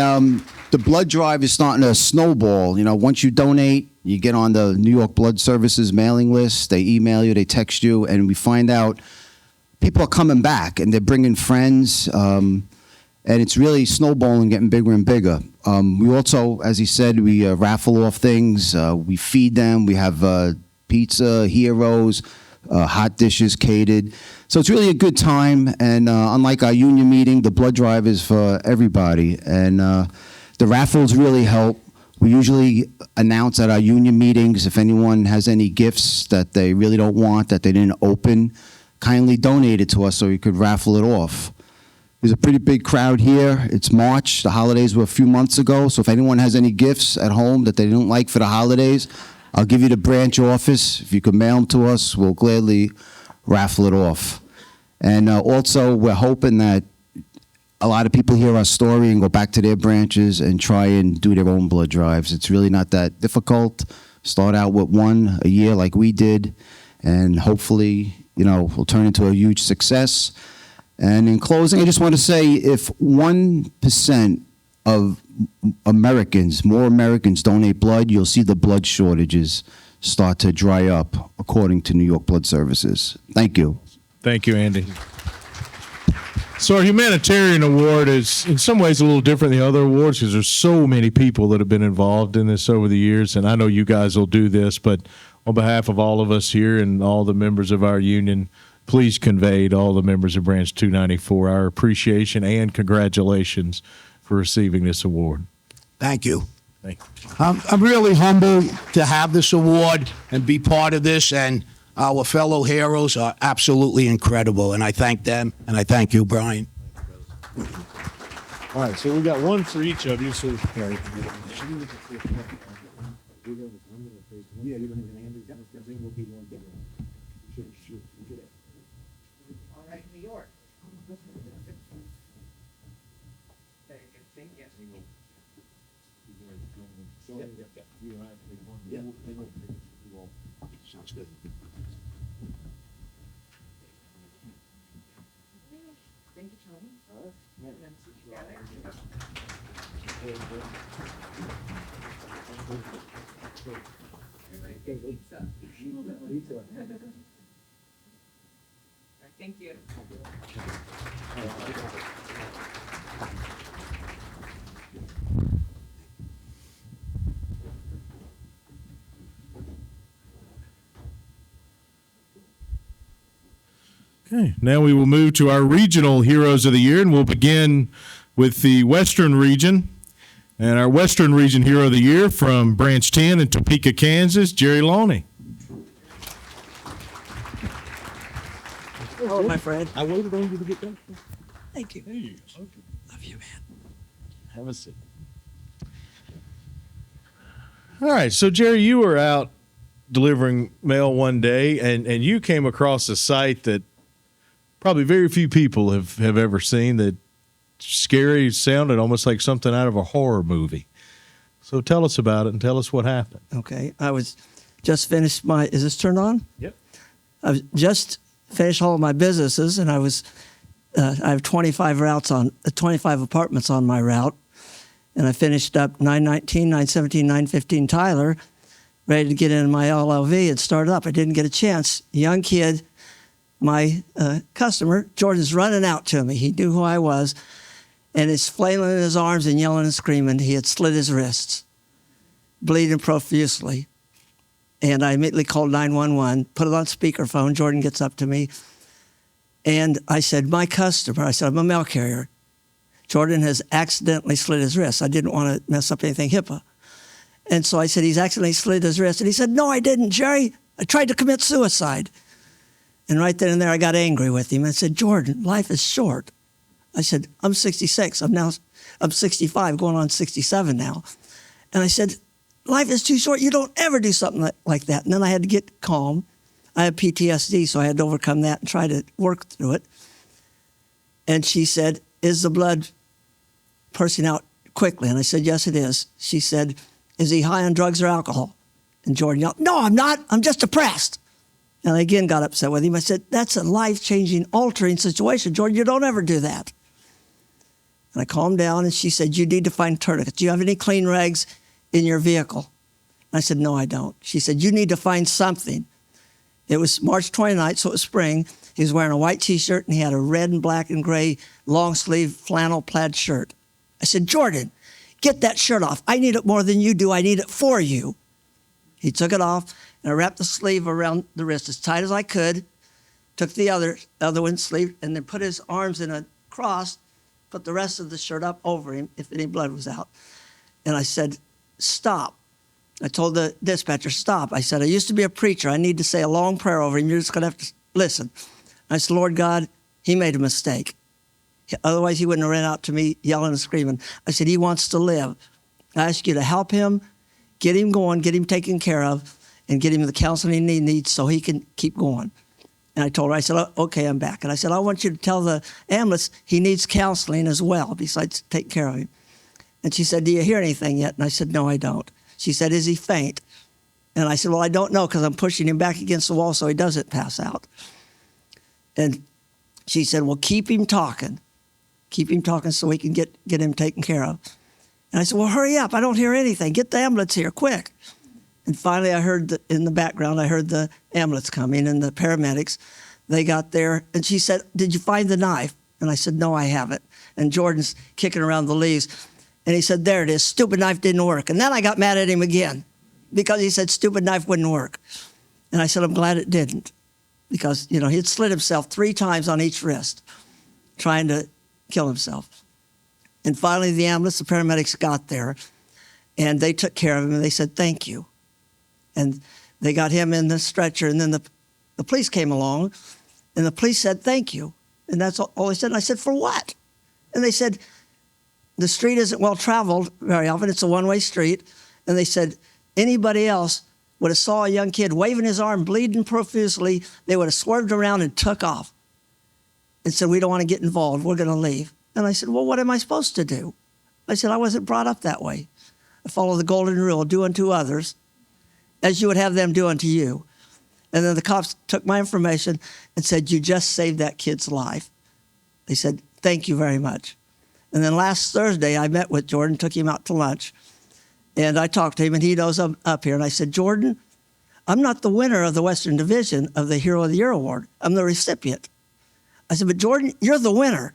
the blood drive is starting to snowball. Once you donate, you get on the New York Blood Services mailing list. They email you, they text you, and we find out people are coming back and they're bringing friends, and it's really snowballing, getting bigger and bigger. We also, as he said, we raffle off things. We feed them. We have pizza, heroes, hot dishes catered. So it's really a good time. And unlike our union meeting, the blood drive is for everybody. And the raffles really help. We usually announce at our union meetings if anyone has any gifts that they really don't want, that they didn't open, kindly donate it to us so we could raffle it off. There's a pretty big crowd here. It's March. The holidays were a few months ago. So if anyone has any gifts at home that they didn't like for the holidays, I'll give you the branch office. If you could mail them to us, we'll gladly raffle it off. And also, we're hoping that a lot of people hear our story and go back to their branches and try and do their own blood drives. It's really not that difficult. Start out with 1 a year like we did, and hopefully, will turn into a huge success. And in closing, I just want to say if 1% of more Americans donate blood, you'll see the blood shortages start to dry up, according to New York Blood Services. Thank you. Thank you, Andy. So our humanitarian award is in some ways a little different than the other awards because there's so many people that have been involved in this over the years, and I know you guys will do this, but on behalf of all of us here and all the members of our union, please convey to all the members of Branch 294 our appreciation and congratulations for receiving this award. Thank you. Thank you. I'm really humbled to have this award and be part of this, and our fellow heroes are absolutely incredible, and I thank them, and I thank you, Brian. All right, so we got one for each of you. So, All right, New York. Thank you. Sounds good. Thank you, Tony. Thank you. okay, now we will move to our regional heroes of the year, and we'll begin with the Western region. And our Western region hero of the year from Branch 10 in Topeka, Kansas, Jerry Loney. Oh, my friend. I waited on you to get done. Thank you. Hey, Love you, man. have a seat. All right, so Jerry, you were out delivering mail one day, and you came across a sight that probably very few people have ever seen. That scary, sounded almost like something out of a horror movie. So tell us about it and tell us what happened. Okay, I was just finished my. Is this turned on? Yep. I've just finished all of my businesses, and I have 25 apartments on my route, and I finished up 919, 917, 915 Tyler, ready to get in my LLV and start up. I didn't get a chance. A young kid, my customer, Jordan's running out to me. He knew who I was, and is flailing in his arms and yelling and screaming. He had slit his wrists, bleeding profusely. And I immediately called 911, put it on speakerphone. Jordan gets up to me. And I said, my customer, I said, I'm a mail carrier. Jordan has accidentally slit his wrist. I didn't want to mess up anything HIPAA. And so I said, he's accidentally slit his wrist. And he said, no, I didn't, Jerry. I tried to commit suicide. And right then and there, I got angry with him. I said, Jordan, life is short. I said, I'm 66. I'm 65, going on 67 now. And I said, life is too short. You don't ever do something like that. And then I had to get calm. I have PTSD, so I had to overcome that and try to work through it. And she said, is the blood pursing out quickly? And I said, yes, it is. She said, is he high on drugs or alcohol? And Jordan yelled, no, I'm not. I'm just depressed. And I again got upset with him. I said, that's a life-changing, altering situation. Jordan, you don't ever do that. And I calmed down, and she said, you need to find tourniquets. Do you have any clean rags in your vehicle? And I said, no, I don't. She said, you need to find something. It was March 29th, so it was spring. He was wearing a white T-shirt, and he had a red and black and gray long-sleeve flannel plaid shirt. I said, Jordan, get that shirt off. I need it more than you do. I need it for you. He took it off, and I wrapped the sleeve around the wrist as tight as I could, took the other one's sleeve, and then put his arms in a cross, put the rest of the shirt up over him if any blood was out. And I said, stop. I told the dispatcher, stop. I said, I used to be a preacher. I need to say a long prayer over him. You're just going to have to listen. I said, Lord God, he made a mistake. Otherwise, he wouldn't have ran out to me yelling and screaming. I said, he wants to live. I ask you to help him, get him going, get him taken care of, and get him the counseling he needs so he can keep going. And I told her, I said, okay, I'm back. And I said, I want you to tell the ambulance he needs counseling as well, besides take care of him. And she said, do you hear anything yet? And I said, no, I don't. She said, is he faint? And I said, well, I don't know because I'm pushing him back against the wall so he doesn't pass out. And she said, well, keep him talking. Keep him talking so we can get him taken care of. And I said, well, hurry up. I don't hear anything. Get the ambulance here, quick. And finally, I heard in the background, I heard the ambulance coming and the paramedics. They got there, and she said, did you find the knife? And I said, no, I haven't. And Jordan's kicking around the leaves. And he said, there it is. Stupid knife didn't work. And then I got mad at him again because he said stupid knife wouldn't work. And I said, I'm glad it didn't because, he had slit himself 3 times on each wrist trying to kill himself. And finally, the ambulance, the paramedics got there, and they took care of him, and they said, thank you. And they got him in the stretcher, and then the police came along, and the police said, thank you. And that's all they said. And I said, for what? And they said, the street isn't well traveled very often. It's a one-way street. And they said, anybody else would have saw a young kid waving his arm, bleeding profusely. They would have swerved around and took off and said, we don't want to get involved. We're going to leave. And I said, well, what am I supposed to do? I said, I wasn't brought up that way. I follow the golden rule, do unto others as you would have them do unto you. And then the cops took my information and said, you just saved that kid's life. They said, thank you very much. And then last Thursday, I met with Jordan, took him out to lunch, and I talked to him, and he knows I'm up here. And I said, Jordan, I'm not the winner of the Western Division of the Hero of the Year Award. I'm the recipient. I said, but Jordan, you're the winner.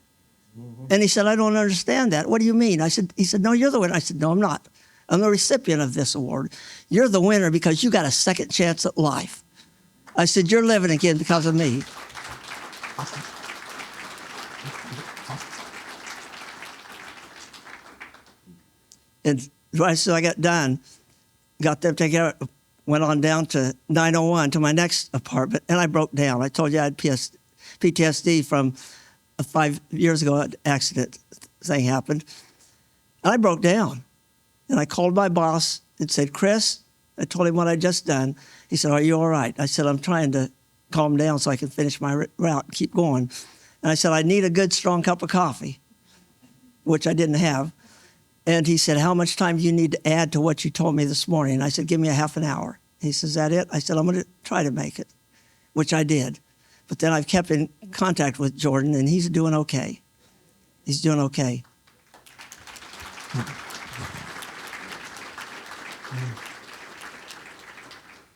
Mm-hmm. And he said, I don't understand that. What do you mean? He said, no, you're the winner. I said, no, I'm not. I'm the recipient of this award. You're the winner because you got a second chance at life. I said, you're living again because of me. And right as I got done, got them taken care of, went on down to 901 to my next apartment, and I broke down. I told you I had PTSD from a 5 years ago an accident thing happened. And I broke down. And I called my boss and said, Chris, I told him what I'd just done. He said, "Are you all right?" I said, "I'm trying to calm down so I can finish my route and keep going." And I said, "I need a good, strong cup of coffee," which I didn't have. And he said, "How much time do you need to add to what you told me this morning?" And I said, "Give me a half an hour." He says, "Is that it?" I said, "I'm going to try to make it," which I did. But then I've kept in contact with Jordan, and he's doing okay. He's doing okay.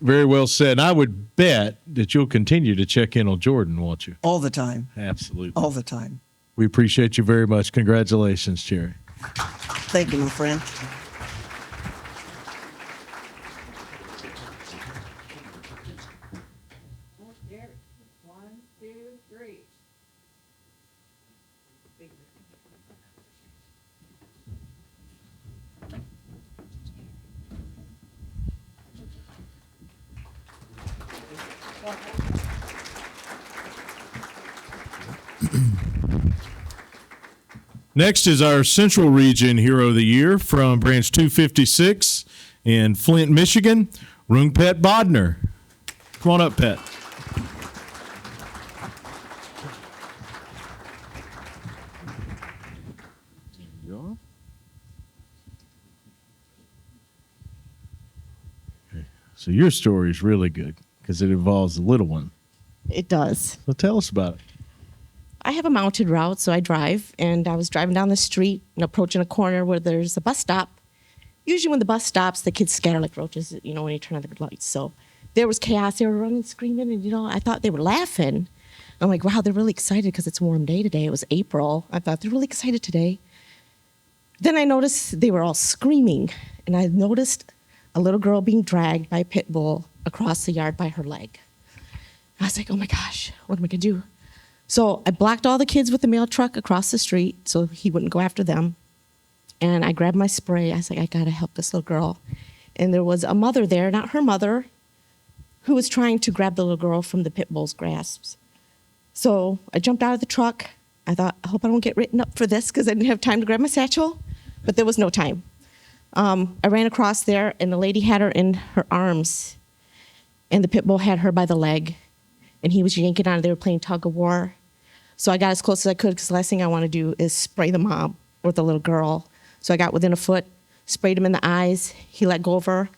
Very well said. And I would bet that you'll continue to check in on Jordan, won't you? All the time. Absolutely. All the time. We appreciate you very much. Congratulations, Jerry. Thank you, my friend. Jerry, 1, 2, 3. Next is our Central Region Hero of the Year from Branch 256 in Flint, Michigan, Rungpet Bodner. Come on up, Pet. So your story is really good because it involves a little one. It does. So tell us about it. I have a mounted route, so I drive, and I was driving down the street and approaching a corner where there's a bus stop. Usually when the bus stops, the kids scatter like roaches, you know, when you turn on the lights. So there was chaos. They were running, screaming, and, you know, I thought they were laughing. I'm like, wow, they're really excited because it's a warm day today. It was April. I thought they're really excited today. Then I noticed they were all screaming, and I noticed a little girl being dragged by a pit bull across the yard by her leg. I was like, oh my gosh, what am I going to do? So I blocked all the kids with the mail truck across the street so he wouldn't go after them. And I grabbed my spray. I was like, I got to help this little girl. And there was a mother there, not her mother, who was trying to grab the little girl from the pit bull's grasps. So I jumped out of the truck. I thought, I hope I don't get written up for this because I didn't have time to grab my satchel. But there was no time. I ran across there, and the lady had her in her arms, and the pit bull had her by the leg, and he was yanking on her. They were playing tug of war. So I got as close as I could because the last thing I want to do is spray the mom or the little girl. So I got within a foot, sprayed him in the eyes. He let go of her.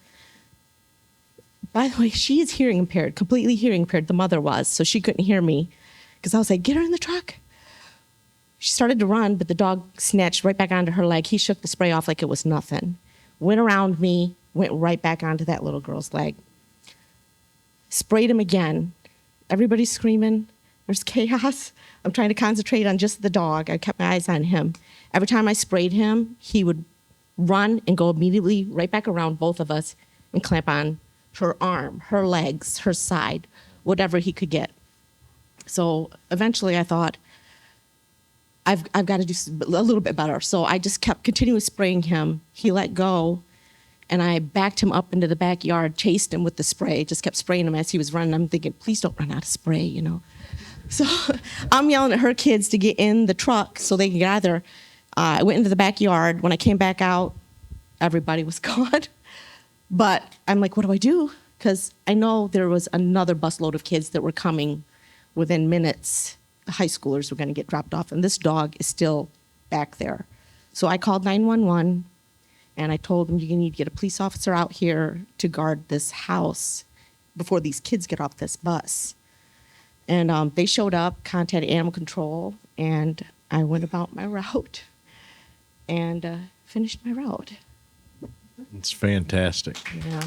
By the way, she is hearing impaired, completely hearing impaired. The mother was, so she couldn't hear me because I was like, get her in the truck. She started to run, but the dog snatched right back onto her leg. He shook the spray off like it was nothing. Went around me, went right back onto that little girl's leg. Sprayed him again. Everybody's screaming. There's chaos. I'm trying to concentrate on just the dog. I kept my eyes on him. Every time I sprayed him, he would run and go immediately right back around both of us and clamp on her arm, her legs, her side, whatever he could get. So eventually I thought, I've got to do a little bit better. So I just kept continuing spraying him. He let go, and I backed him up into the backyard, chased him with the spray, just kept spraying him as he was running. I'm thinking, please don't run out of spray, you know. So I'm yelling at her kids to get in the truck so they can gather. I went into the backyard. When I came back out, everybody was gone. But I'm like, what do I do? Because I know there was another busload of kids that were coming within minutes. The high schoolers were going to get dropped off, and this dog is still back there. So I called 911, and I told them, you need to get a police officer out here to guard this house before these kids get off this bus. And they showed up, contacted animal control, and I went about my route and finished my route. It's fantastic. Yeah.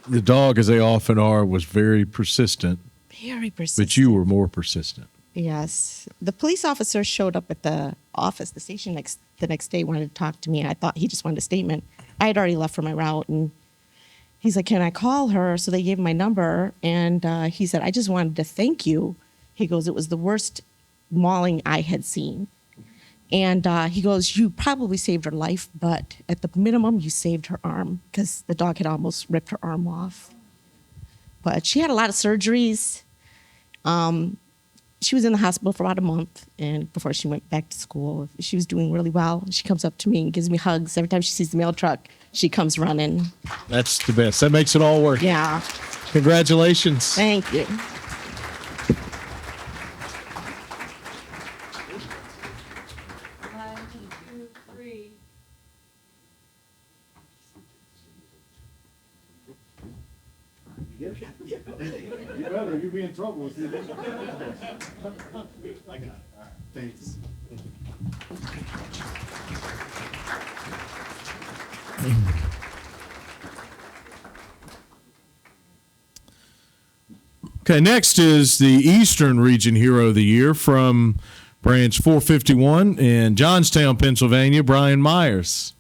The dog, as they often are, was very persistent, Very persistent. but you were more persistent. Yes. The police officer showed up at the office, the station the next day, wanted to talk to me. I thought he just wanted a statement. I had already left for my route, and he's like, can I call her? So they gave him my number, and he said, I just wanted to thank you. He goes, it was the worst mauling I had seen. And he goes, you probably saved her life, but at the minimum, you saved her arm because the dog had almost ripped her arm off. But she had a lot of surgeries. she was in the hospital for about a month, and before she went back to school, she was doing really well. She comes up to me and gives me hugs. Every time she sees the mail truck, she comes running. That's the best. That makes it all work. Yeah. Congratulations. Thank you. One, two, three. You better. You'll be in trouble. I got it. All right. Thanks. Okay, next is the Eastern Region Hero of the Year from Branch 451 in Johnstown, Pennsylvania, Brian Myers.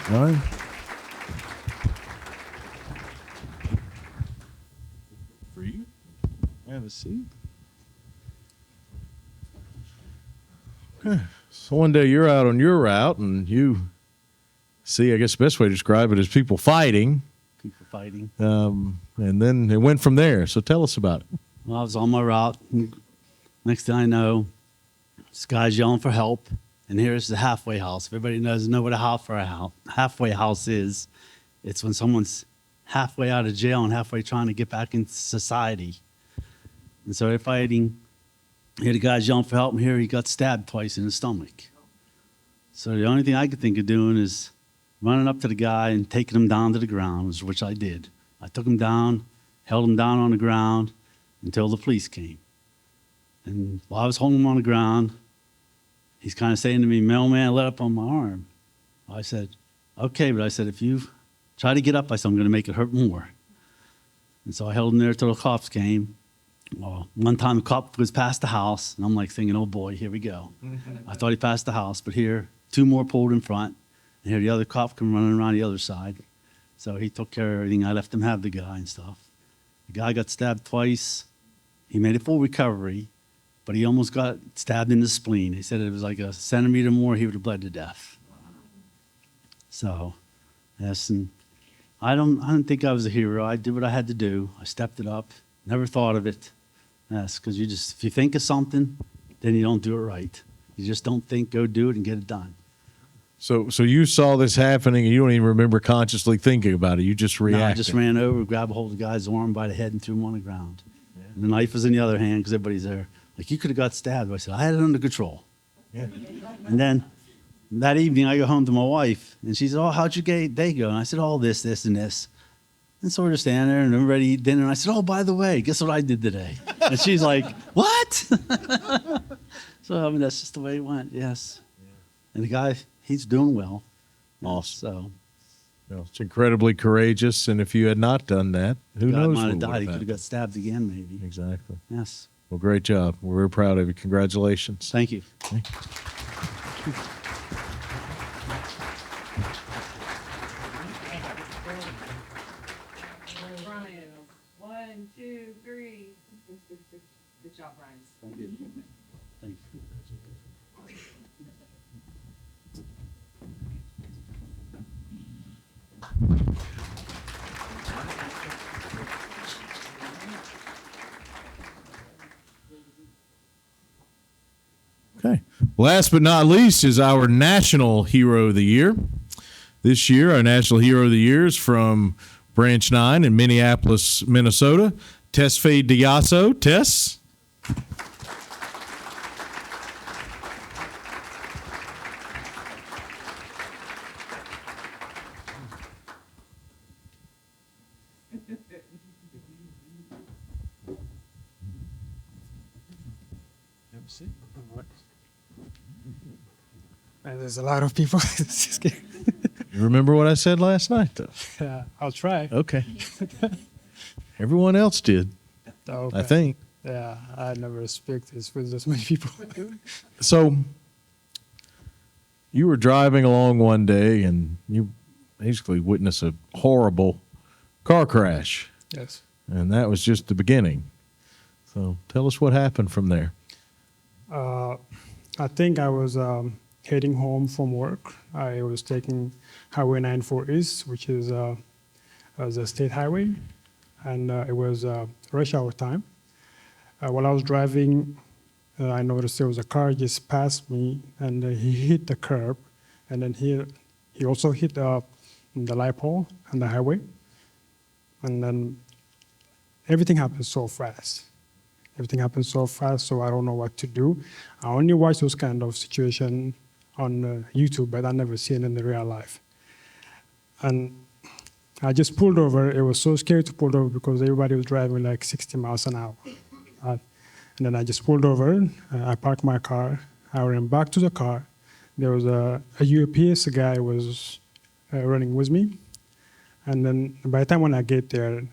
Brian? For you? Have a seat. Okay. So one day you're out on your route and you see, I guess the best way to describe it is people fighting. People fighting. And then it went from there. So tell us about it. Well, I was on my route. Next thing I know, this guy's yelling for help. And here's the halfway house. Everybody know what a halfway house is. It's when someone's halfway out of jail and halfway trying to get back into society. And so they're fighting. Here the guy's yelling for help, and here he got stabbed twice in the stomach. So the only thing I could think of doing is running up to the guy and taking him down to the ground, which I did. I took him down, held him down on the ground until the police came. And while I was holding him on the ground, he's kind of saying to me, "Mailman, let up on my arm." I said, "Okay," but I said, "If you try to get up," I said, "I'm going to make it hurt more." And so I held him there till the cops came. Well, one time the cop was past the house, and I'm like thinking, "Oh boy, here we go." I thought he passed the house, but here, two more pulled in front, and here the other cop come running around the other side. So he took care of everything. I left him have the guy and stuff. The guy got stabbed twice. He made a full recovery, but he almost got stabbed in the spleen. They said it was like a centimeter more, he would have bled to death. So, yes, and I don't think I was a hero. I did what I had to do. I stepped it up. Never thought of it. Yes, because if you think of something, then you don't do it right. You just don't think, go do it and get it done. So you saw this happening and you don't even remember consciously thinking about it. You just reacted. No, I just ran over, grabbed a hold of the guy's arm by the head and threw him on the ground. Yeah. And the knife was in the other hand because everybody's there. Like, you could have got stabbed. I said, I had it under control. Yeah. And then that evening, I go home to my wife, and she said, "Oh, how'd your day go?" And I said, "Oh, this, and this." And so we're just standing there, and everybody eat dinner. And I said, "Oh, by the way, guess what I did today?" And she's like, "What?" So, I mean, that's just the way it went, yes. Yeah. And the guy, he's doing well. Awesome. So, well, it's incredibly courageous, and if you had not done that, who the guy knows might what have would died. He have could have got stabbed again, maybe. Exactly. Yes. Well, great job. We're very proud of you. Congratulations. Thank you. Thank you. Brian, 1, 2, 3. Good job, Brian. Thank you. Thank you. Okay. Last but not least is our National Hero of the Year. This year, our National Hero of the Year is from Branch 9 in Minneapolis, Minnesota, Tesfaye Diasso. Tess? There's a lot of people. You remember what I said last night, though? Yeah, I'll try. Okay. Everyone else did, Okay. I think. Yeah, I never speak this with this many people. So you were driving along one day and you basically witnessed a horrible car crash. Yes. And that was just the beginning. So tell us what happened from there. I think I was heading home from work. I was taking Highway 94 East, which is a state highway, and it was rush hour time. While I was driving, I noticed there was a car just passed me, and he hit the curb, and then he also hit the light pole on the highway, and then everything happened so fast. Everything happened so fast, so I don't know what to do. I only watch those kind of situations on YouTube, but I never seen it in the real life. And I just pulled over. It was so scary to pull over because everybody was driving like 60 miles an hour. And then I just pulled over. I parked my car. I ran back to the car. There was a UPS guy was running with me. And then by the time when I get there,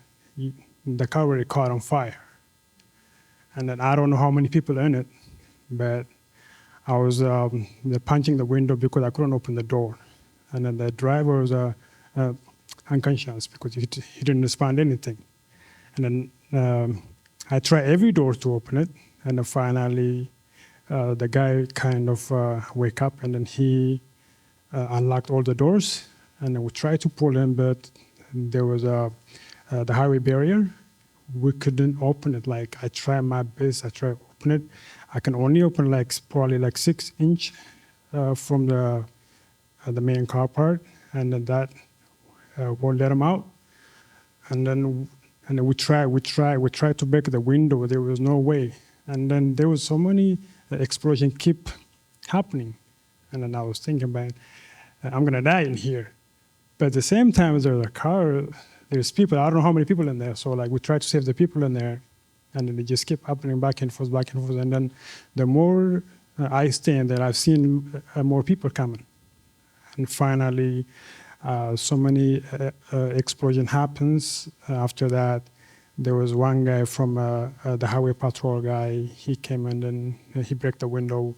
the car already caught on fire. And then I don't know how many people in it, but I was punching the window because I couldn't open the door. And then the driver was unconscious because he didn't respond anything. And then I tried every door to open it, and then finally the guy kind of wake up, and then he unlocked all the doors, and then we tried to pull him, but there was the highway barrier. We couldn't open it. Like I tried my best, I tried to open it. I can only open probably 6 inch from the main car part, and then that won't let him out. And then we tried to break the window. There was no way. And then there was so many explosions keep happening. And then I was thinking, man, I'm gonna die in here. But at the same time, there's a car. There's people. I don't know how many people in there. So like we try to save the people in there, and then they just keep happening back and forth. And then the more I stand there, I've seen more people coming. And finally, so many explosion happens. After that, there was one guy from the highway patrol guy. He came in and he broke the window,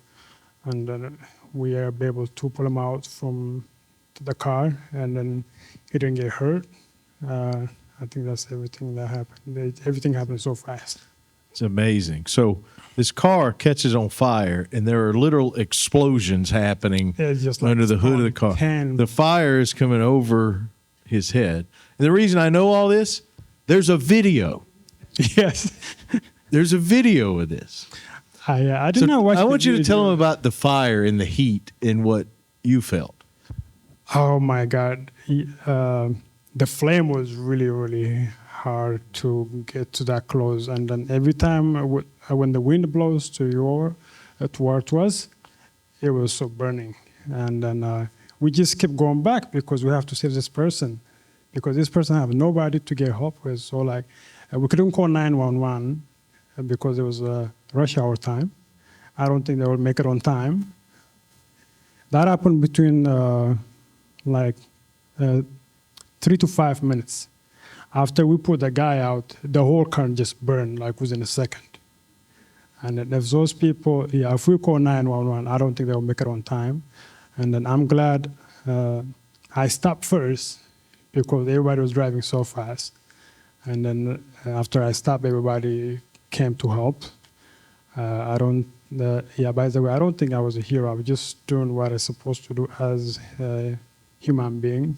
and then we were able to pull him out from the car, and then he didn't get hurt. I think that's everything that happened. Everything happened so fast. It's amazing. So this car catches on fire, and there are literal explosions happening Just like under the hood of the car. The fire is coming over his head. And the reason I know all this, there's a video. Yes. There's a video of this. I did not watch. I want you to tell them about the fire and the heat and what you felt. Oh my God. The flame was really, really hard to get to that close. And then every time when the wind blows toward us, it was so burning. And then we just kept going back because we have to save this person, because this person have nobody to get help with. So like we couldn't call 911 because it was rush hour time. I don't think they would make it on time. That happened between 3 to 5 minutes. After we put the guy out, the whole car just burned like within a second. And if those people, if we call 911, I don't think they'll make it on time. And then I'm glad I stopped first because everybody was driving so fast. And then after I stopped, everybody came to help. By the way, I don't think I was a hero. I was just doing what I was supposed to do as a human being.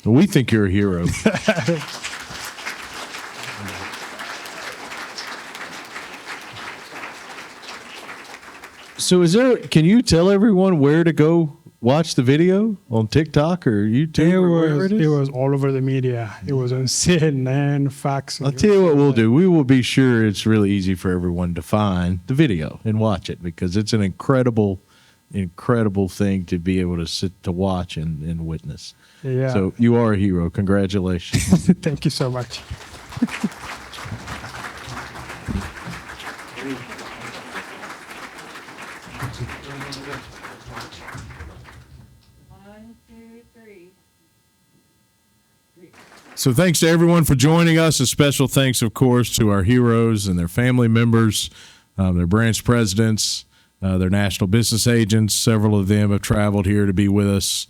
We think you're a hero. So can you tell everyone where to go watch the video on TikTok or YouTube or wherever it is? It was all over the media. It was on CNN, Fox. I'll tell you what we'll do. We will be sure it's really easy for everyone to find the video and watch it, because it's an incredible thing to be able to sit to watch and witness. Yeah. So you are a hero. Congratulations. Thank you so much. So thanks to everyone for joining us. A special thanks, of course, to our heroes and their family members, their branch presidents, their national business agents. Several of them have traveled here to be with us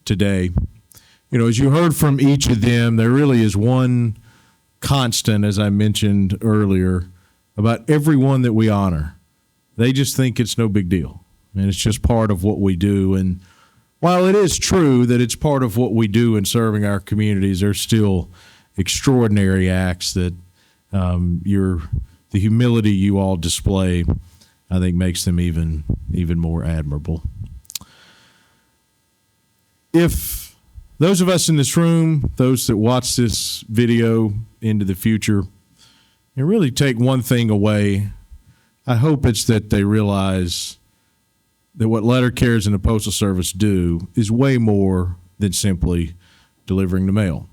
today. You know, as you heard from each of them, there really is one constant, as I mentioned earlier, about everyone that we honor. They just think it's no big deal, and it's just part of what we do. And while it is true that it's part of what we do in serving our communities, there's still extraordinary acts that you're the humility you all display, I think, makes them even more admirable. If those of us in this room, those that watch this video into the future, you really take one thing away, I hope it's that they realize that what letter carriers and the Postal Service do is way more than simply delivering the mail.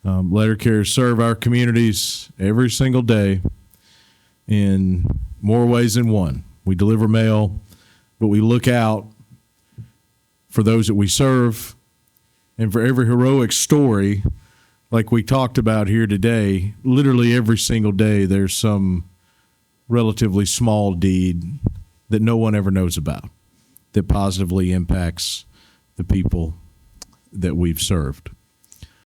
Letter carriers serve our communities every single day in more ways than one. We deliver mail, but we look out for those that we serve, and for every heroic story like we talked about here today. Literally every single day there's some relatively small deed that no one ever knows about that positively impacts the people that we've served.